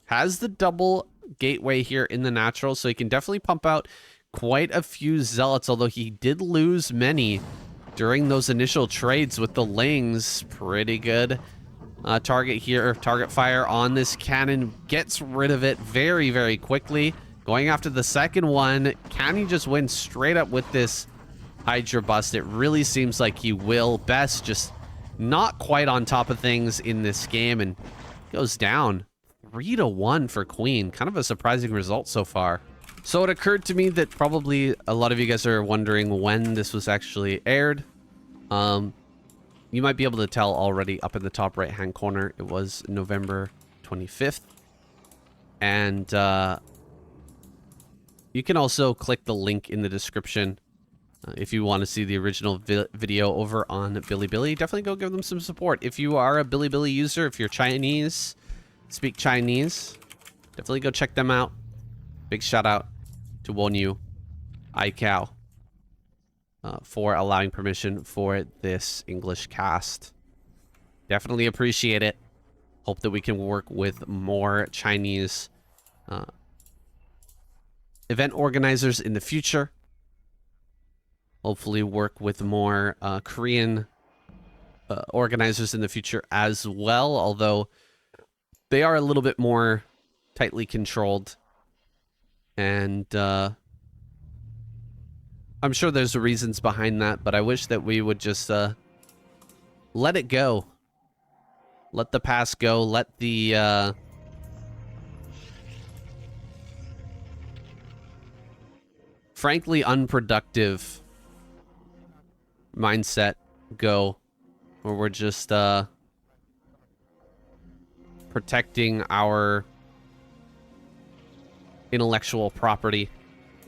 Has the double gateway here in the natural, so he can definitely pump out quite a few Zealots, although he did lose many during those initial trades with the lings. Pretty good. Target here, target fire on this cannon, gets rid of it very, very quickly. Going after the second one, can he just win straight up with this Hydra bust? It really seems like he will. Best just not quite on top of things in this game and goes down 3-1 for Queen. Kind of a surprising result so far. So it occurred to me that probably a lot of you guys are wondering when this was actually aired. You might be able to tell already up in the top right hand corner. It was November 25th. And you can also click the link in the description if you want to see the original video over on Bilibili. Definitely go give them some support. If you are a Bilibili user, if you're Chinese, speak Chinese, definitely go check them out. Big shout out to woniu, icow. For allowing permission for this English cast. Definitely appreciate it. Hope that we can work with more Chinese event organizers in the future. Hopefully work with more Korean organizers in the future as well, although they are a little bit more tightly controlled. And I'm sure there's reasons behind that, but I wish that we would just let it go. Let the past go. Let the frankly unproductive mindset go, where we're just protecting our intellectual property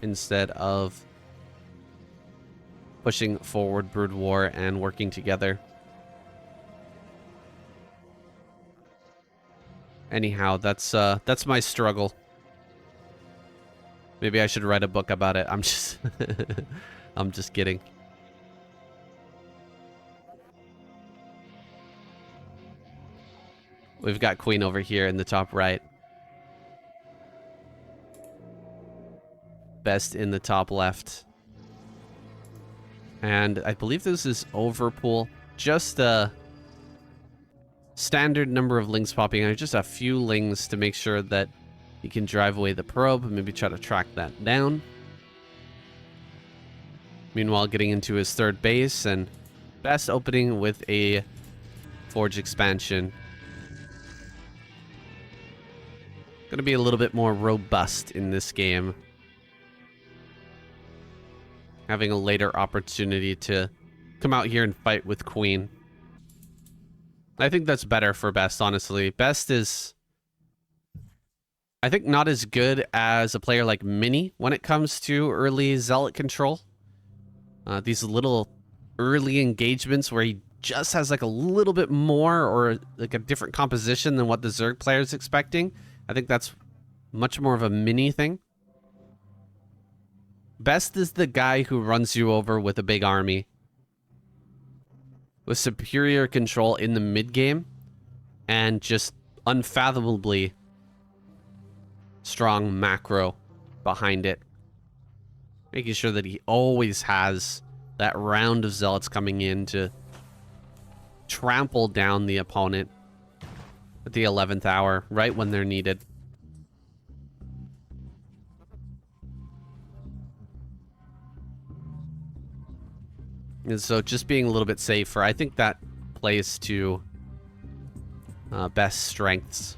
instead of pushing forward Broodwar and working together. Anyhow, that's my struggle. Maybe I should write a book about it. I'm just I'm just kidding. We've got Queen over here in the top right. Best in the top left. And I believe this is Overpool. Just a standard number of lings popping out. Just a few lings to make sure that you can drive away the probe. Maybe try to track that down. Meanwhile, getting into his third base, and Best opening with a Forge expansion. Gonna be a little bit more robust in this game. Having a later opportunity to come out here and fight with Queen. I think that's better for Best, honestly. Best is, I think, not as good as a player like Mini when it comes to early Zealot control. These little early engagements where he just has like a little bit more or like a different composition than what the Zerg player is expecting. I think that's much more of a Mini thing. Best is the guy who runs you over with a big army, with superior control in the mid game and just unfathomably strong macro behind it, making sure that he always has that round of Zealots coming in to trample down the opponent at the 11th hour, right when they're needed. And so just being a little bit safer, I think that plays to Best's strengths.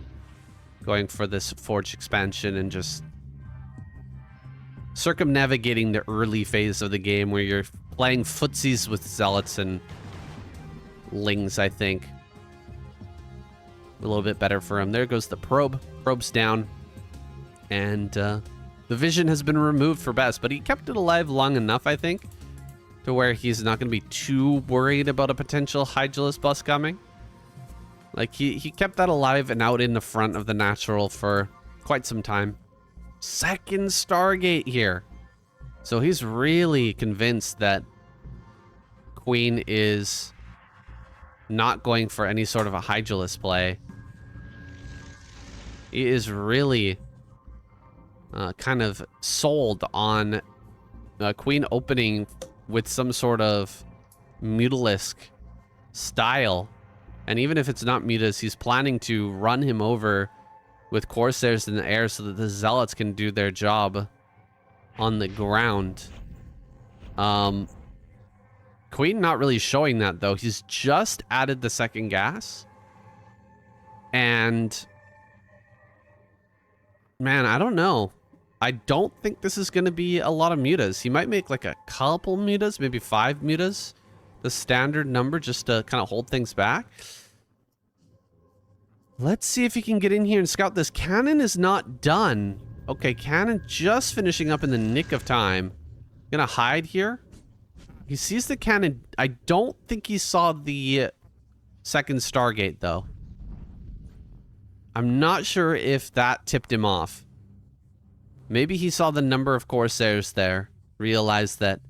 Going for this Forge expansion and just circumnavigating the early phase of the game where you're playing footsies with Zealots and Lings, I think. A little bit better for him. There goes the probe. Probe's down. And the vision has been removed for Best, but he kept it alive long enough, I think, to where he's not going to be too worried about a potential Hydralisk bus coming. Like, he kept that alive and out in the front of the natural for quite some time. Second Stargate here. So he's really convinced that Queen is not going for any sort of a Hydralisk play. He is really kind of sold on Queen opening with some sort of Mutalisk style. And even if it's not Mutas, he's planning to run him over with Corsairs in the air so that the Zealots can do their job on the ground. Queen not really showing that, though. He's just added the second gas. And man, I don't know. I don't think this is going to be a lot of mutas. He might make like a couple mutas, maybe 5 mutas. The standard number, just to kind of hold things back. Let's see if he can get in here and scout this. Cannon is not done. Okay, cannon just finishing up in the nick of time. Gonna hide here. He sees the cannon. I don't think he saw the second Stargate, though. I'm not sure if that tipped him off. Maybe he saw the number of Corsairs there, realized that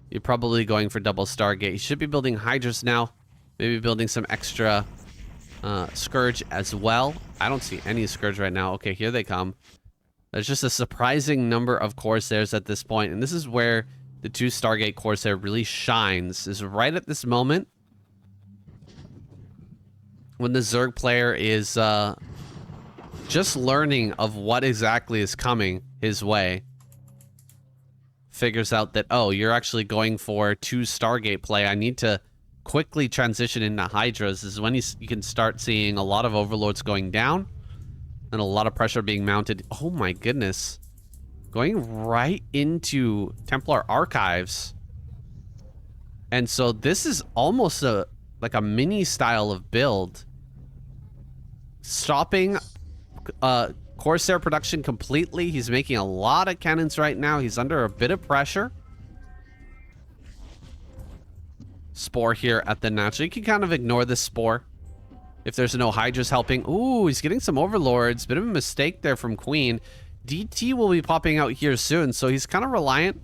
you're probably going for double Stargate. He should be building Hydras now, maybe building some extra Scourge as well. I don't see any Scourge right now. Okay, here they come. There's just a surprising number of Corsairs at this point, and this is where the 2 Stargate Corsair really shines, is right at this moment when the Zerg player is just learning of what exactly is coming his way. Figures out that, oh, you're actually going for 2 Stargate play. I need to quickly transition into Hydras. This is when you can start seeing a lot of Overlords going down and a lot of pressure being mounted. Oh my goodness. Going right into Templar Archives. And so this is almost like a mini style of build. Stopping Corsair production completely. He's making a lot of cannons right now. He's under a bit of pressure. Spore here at the natural. You can kind of ignore this Spore if there's no Hydras helping. Ooh, he's getting some Overlords. Bit of a mistake there from Queen. DT will be popping out here soon, so he's kind of reliant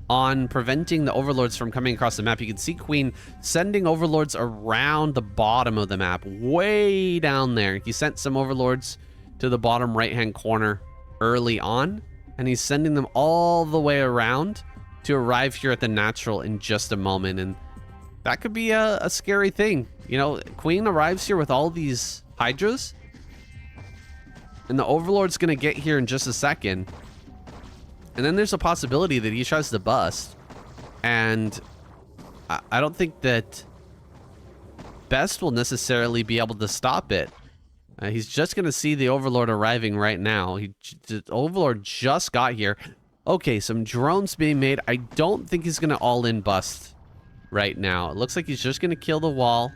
on preventing the Overlords from coming across the map. You can see Queen sending Overlords around the bottom of the map, way down there. He sent some Overlords to the bottom right-hand corner early on, and he's sending them all the way around to arrive here at the natural in just a moment. And that could be a scary thing. You know, Queen arrives here with all these Hydras, and the Overlord's gonna get here in just a second. And then there's a possibility that he tries to bust. And I don't think that Best will necessarily be able to stop it. He's just going to see the Overlord arriving right now. The Overlord just got here. Okay, some drones being made. I don't think he's going to all-in bust right now. It looks like he's just going to kill the wall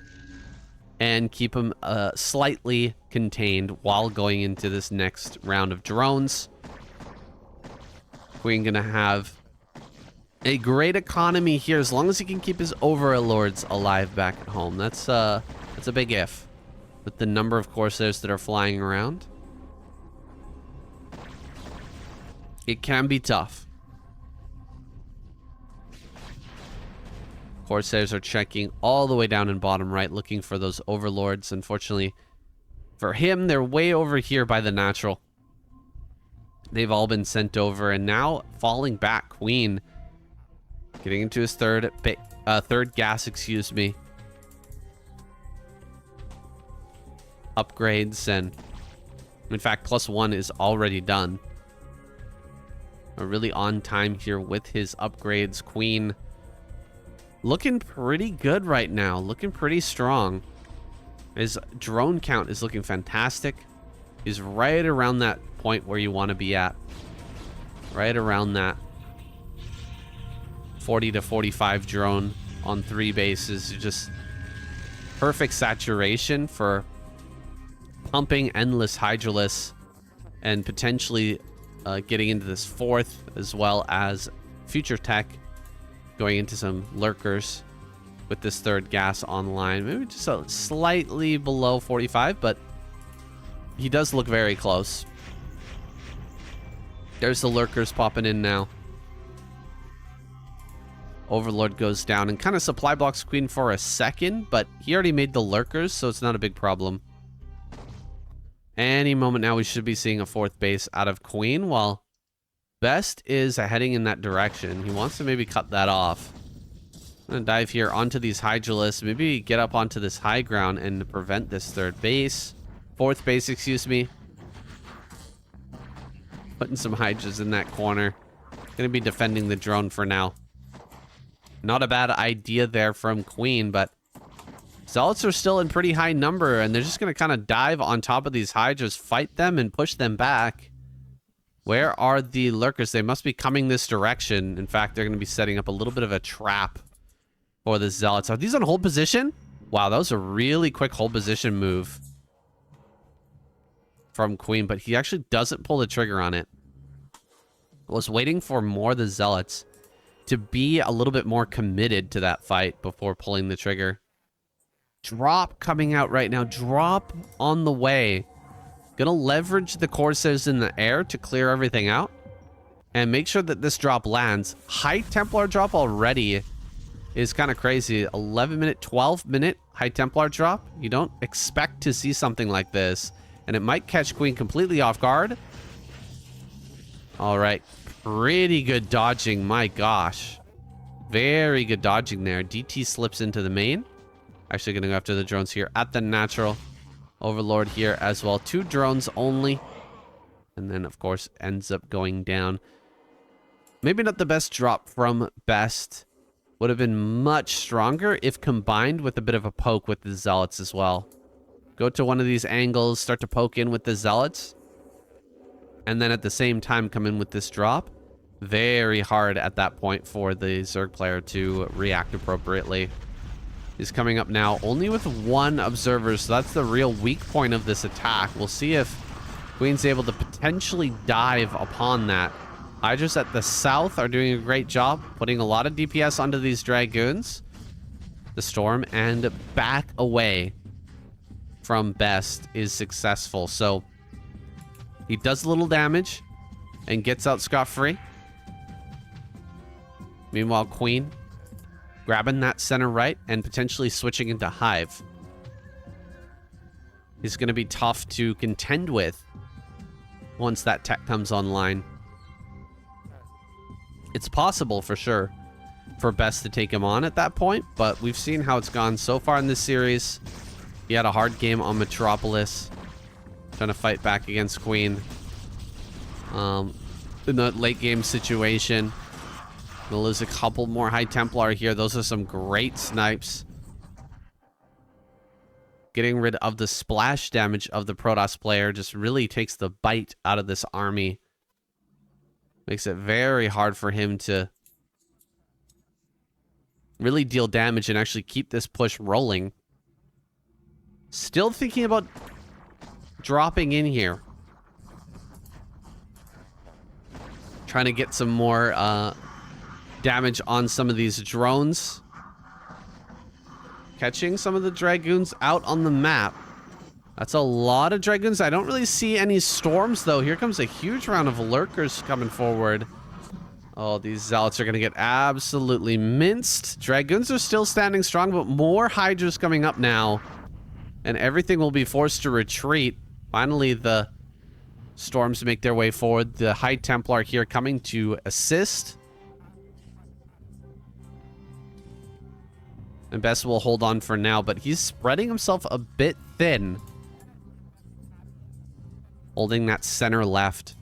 and keep him slightly contained while going into this next round of drones. Queen going to have a great economy here as long as he can keep his Overlords alive back at home. That's a big if with the number of Corsairs that are flying around. It can be tough. Corsairs are checking all the way down in bottom right, looking for those Overlords. Unfortunately for him, they're way over here by the natural. They've all been sent over, and now falling back. Queen getting into his third gas, excuse me. Upgrades, and in fact, +1 is already done. Are really on time here with his upgrades. Queen looking pretty good right now. Looking pretty strong. His drone count is looking fantastic. He's right around that point where you want to be at. Right around that 40 to 45 drone on 3 bases. Just perfect saturation for pumping endless Hydralisk and potentially getting into this 4th, as well as future tech going into some lurkers with this 3rd gas online. Maybe just slightly below 45, but he does look very close. There's the lurkers popping in now. Overlord goes down and kind of supply blocks Queen for a second, but he already made the lurkers, so it's not a big problem. Any moment now, we should be seeing a 4th base out of Queen, while Best is heading in that direction. He wants to maybe cut that off. I'm going to dive here onto these Hydralisks, maybe get up onto this high ground and prevent this 3rd base. 4th base, excuse me. Putting some Hydras in that corner. Going to be defending the drone for now. Not a bad idea there from Queen, but Zealots are still in pretty high number, and they're just going to kind of dive on top of these Hydras, fight them, and push them back. Where are the lurkers? They must be coming this direction. In fact, they're going to be setting up a little bit of a trap for the Zealots. Are these on hold position? Wow, that was a really quick hold position move from Queen, but he actually doesn't pull the trigger on it. Was waiting for more of the Zealots to be a little bit more committed to that fight before pulling the trigger. Drop coming out right now. Drop on the way. Gonna leverage the Corsairs in the air to clear everything out and make sure that this drop lands. High Templar drop already is kind of crazy. 11-minute, 12-minute High Templar drop. You don't expect to see something like this, and it might catch Queen completely off guard. All right. Pretty good dodging, my gosh. Very good dodging there. DT slips into the main. Actually going to go after the drones here at the natural. Overlord here as well. 2 drones only. And then, of course, ends up going down. Maybe not the best drop from Best. Would have been much stronger if combined with a bit of a poke with the Zealots as well. Go to one of these angles, start to poke in with the Zealots. And then at the same time come in with this drop. Very hard at that point for the Zerg player to react appropriately. He's coming up now only with 1 observer, so that's the real weak point of this attack. We'll see if Queen's able to potentially dive upon that. Hydras at the south are doing a great job, putting a lot of DPS onto these Dragoons. The Storm and back away from Best is successful, so he does a little damage and gets out scot-free. Meanwhile, Queen grabbing that center right and potentially switching into Hive. He's going to be tough to contend with once that tech comes online. It's possible for sure for Best to take him on at that point, but we've seen how it's gone so far in this series. He had a hard game on Metropolis, trying to fight back against Queen. In the late game situation, We'll lose a couple more High Templar here. Those are some great snipes. Getting rid of the splash damage of the Protoss player just really takes the bite out of this army. Makes it very hard for him to really deal damage and actually keep this push rolling. Still thinking about dropping in here. Trying to get some more damage on some of these drones. Catching some of the Dragoons out on the map. That's a lot of Dragoons. I don't really see any storms, though. Here comes a huge round of Lurkers coming forward. Oh, these Zealots are going to get absolutely minced. Dragoons are still standing strong, but more Hydras coming up now. And everything will be forced to retreat. Finally, the Storms make their way forward. The High Templar here coming to assist. And Best will hold on for now, but he's spreading himself a bit thin. Holding that center left.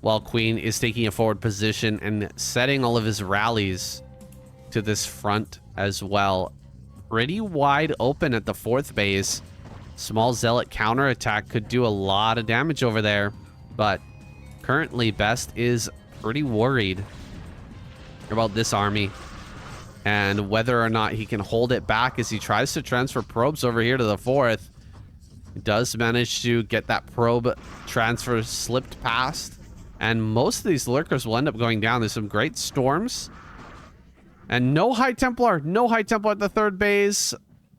While Queen is taking a forward position and setting all of his rallies to this front as well. Pretty wide open at the 4th base. Small Zealot counterattack could do a lot of damage over there. But currently Best is pretty worried about this army. And whether or not he can hold it back as he tries to transfer probes over here to the 4th. He does manage to get that probe transfer slipped past. And most of these Lurkers will end up going down. There's some great storms. And no High Templar. No High Templar at the 3rd base.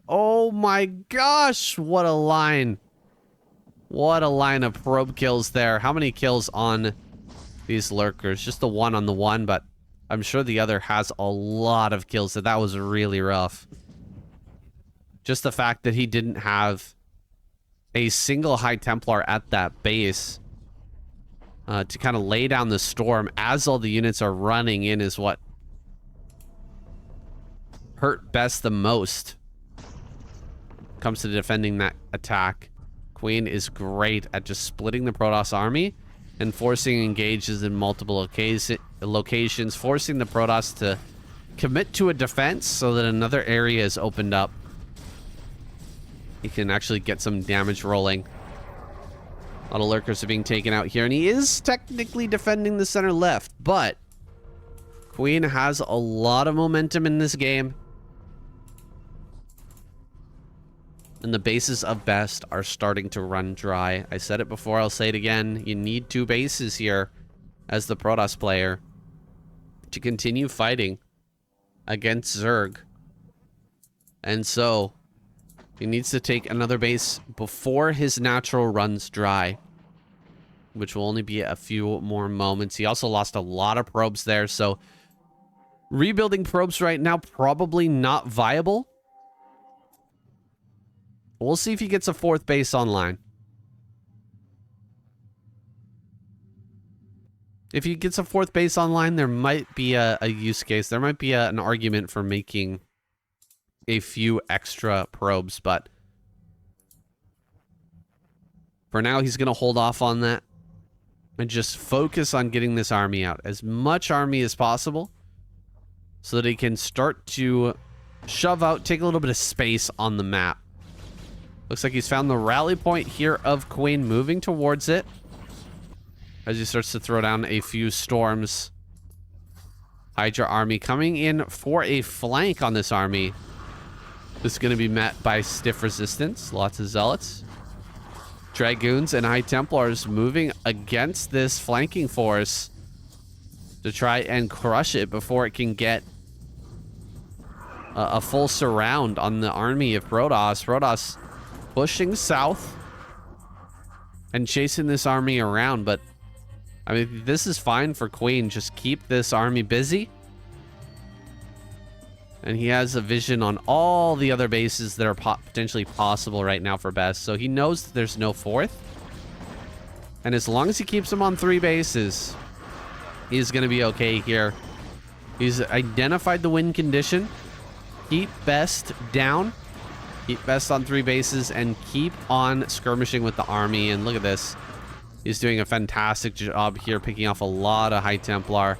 Oh my gosh. What a line. What a line of probe kills there. How many kills on these Lurkers? Just the one on the one, but I'm sure the other has a lot of kills. So that was really rough. Just the fact that he didn't have a single High Templar at that base to kind of lay down the storm as all the units are running in is what hurt Best the most. Comes to defending that attack. Queen is great at just splitting the Protoss army and forcing engages in multiple locations, forcing the Protoss to commit to a defense so that another area is opened up. He can actually get some damage rolling. A lot of Lurkers are being taken out here, and he is technically defending the center left, but Queen has a lot of momentum in this game. And the bases of Best are starting to run dry. I said it before, I'll say it again. You need 2 bases here as the Protoss player to continue fighting against Zerg. And so he needs to take another base before his natural runs dry, which will only be a few more moments. He also lost a lot of probes there, so rebuilding probes right now probably not viable. We'll see if he gets a 4th base online. If he gets a 4th base online, there might be a use case. There might be an argument for making a few extra probes, but for now, he's going to hold off on that and just focus on getting this army out. As much army as possible so that he can start to shove out, take a little bit of space on the map. Looks like he's found the rally point here of Queen, moving towards it as he starts to throw down a few storms. Hydra army coming in for a flank on this army. This is going to be met by stiff resistance. Lots of Zealots. Dragoons and High Templars moving against this flanking force to try and crush it before it can get a full surround on the army of Protoss. Protoss pushing south and chasing this army around, but I mean, this is fine for Queen. Just keep this army busy. And he has a vision on all the other bases that are potentially possible right now for Best. So he knows that there's no 4th. And as long as he keeps them on 3 bases, he's going to be okay here. He's identified the win condition. Keep Best down. Keep Best on 3 bases and keep on skirmishing with the army. And look at this. He's doing a fantastic job here, picking off a lot of High Templar.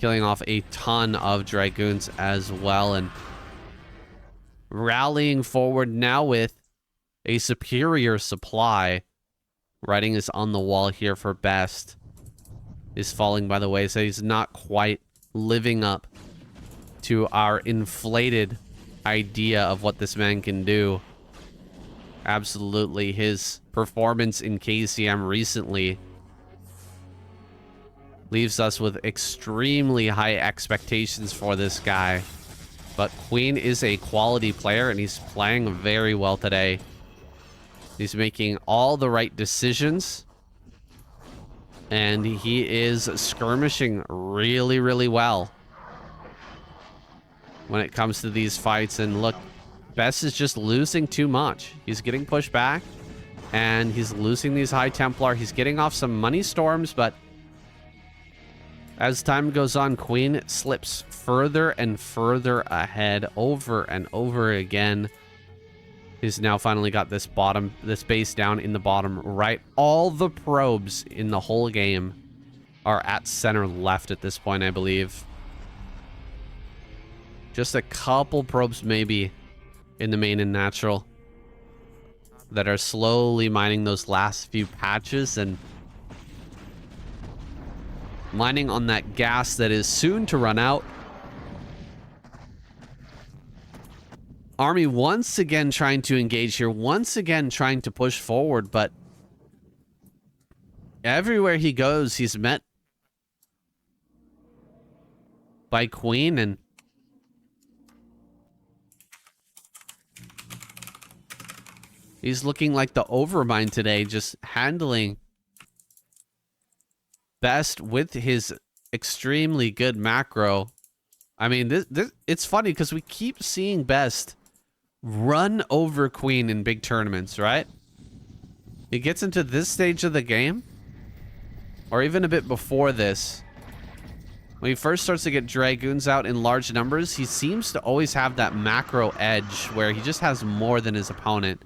killing off a ton of Dragoons as well, and rallying forward now with a superior supply. Writing is on the wall here for best. Is falling by the way, so he's not quite living up to our inflated idea of what this man can do. Absolutely, his performance in KCM recently leaves us with extremely high expectations for this guy. But Queen is a quality player, and he's playing very well today. He's making all the right decisions. And he is skirmishing really, really well when it comes to these fights. And look, Best is just losing too much. He's getting pushed back, and he's losing these High Templar. He's getting off some money storms, but as time goes on, Queen slips further and further ahead over and over again. He's now finally got this base down in the bottom right. All the probes in the whole game are at center left at this point, I believe. Just a couple probes maybe in the main and natural that are slowly mining those last few patches and mining on that gas that is soon to run out. Army once again trying to engage here, once again trying to push forward, but everywhere he goes, he's met by Queen, and he's looking like the Overmind today, just handling Best with his extremely good macro. I mean, it's funny because we keep seeing Best run over Queen in big tournaments, right? He gets into this stage of the game, or even a bit before this. When he first starts to get Dragoons out in large numbers, he seems to always have that macro edge where he just has more than his opponent.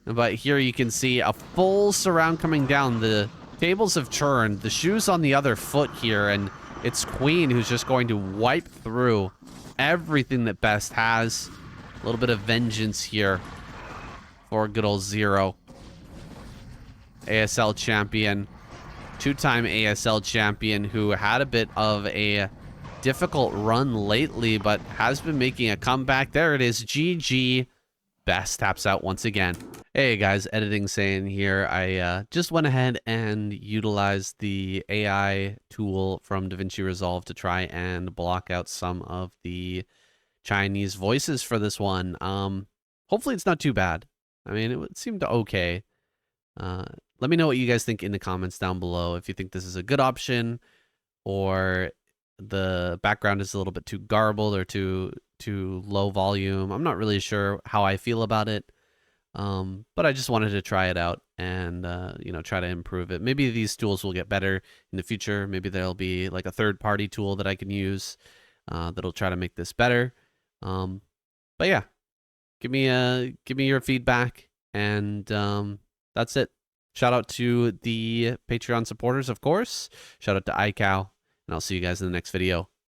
But here you can see a full surround coming down. The tables have turned. The shoe's on the other foot here, and it's Queen who's just going to wipe through everything that Best has. A little bit of vengeance here for good old Zero. ASL champion. Two-time ASL champion who had a bit of a difficult run lately, but has been making a comeback. There it is. GG. Best taps out once again. Hey guys, Editing Sane here. I just went ahead and utilized the AI tool from DaVinci Resolve to try and block out some of the Chinese voices for this one. Hopefully it's not too bad. I mean, it seemed okay. Let me know what you guys think in the comments down below. If you think this is a good option, or the background is a little bit too garbled or too low volume. I'm not really sure how I feel about it. But I just wanted to try it out and, you know, try to improve it. Maybe these tools will get better in the future. Maybe there'll be like a third-party tool that I can use that'll try to make this better. But yeah, give me your feedback, and that's it. Shout out to the Patreon supporters, of course. Shout out to icow, and I'll see you guys in the next video.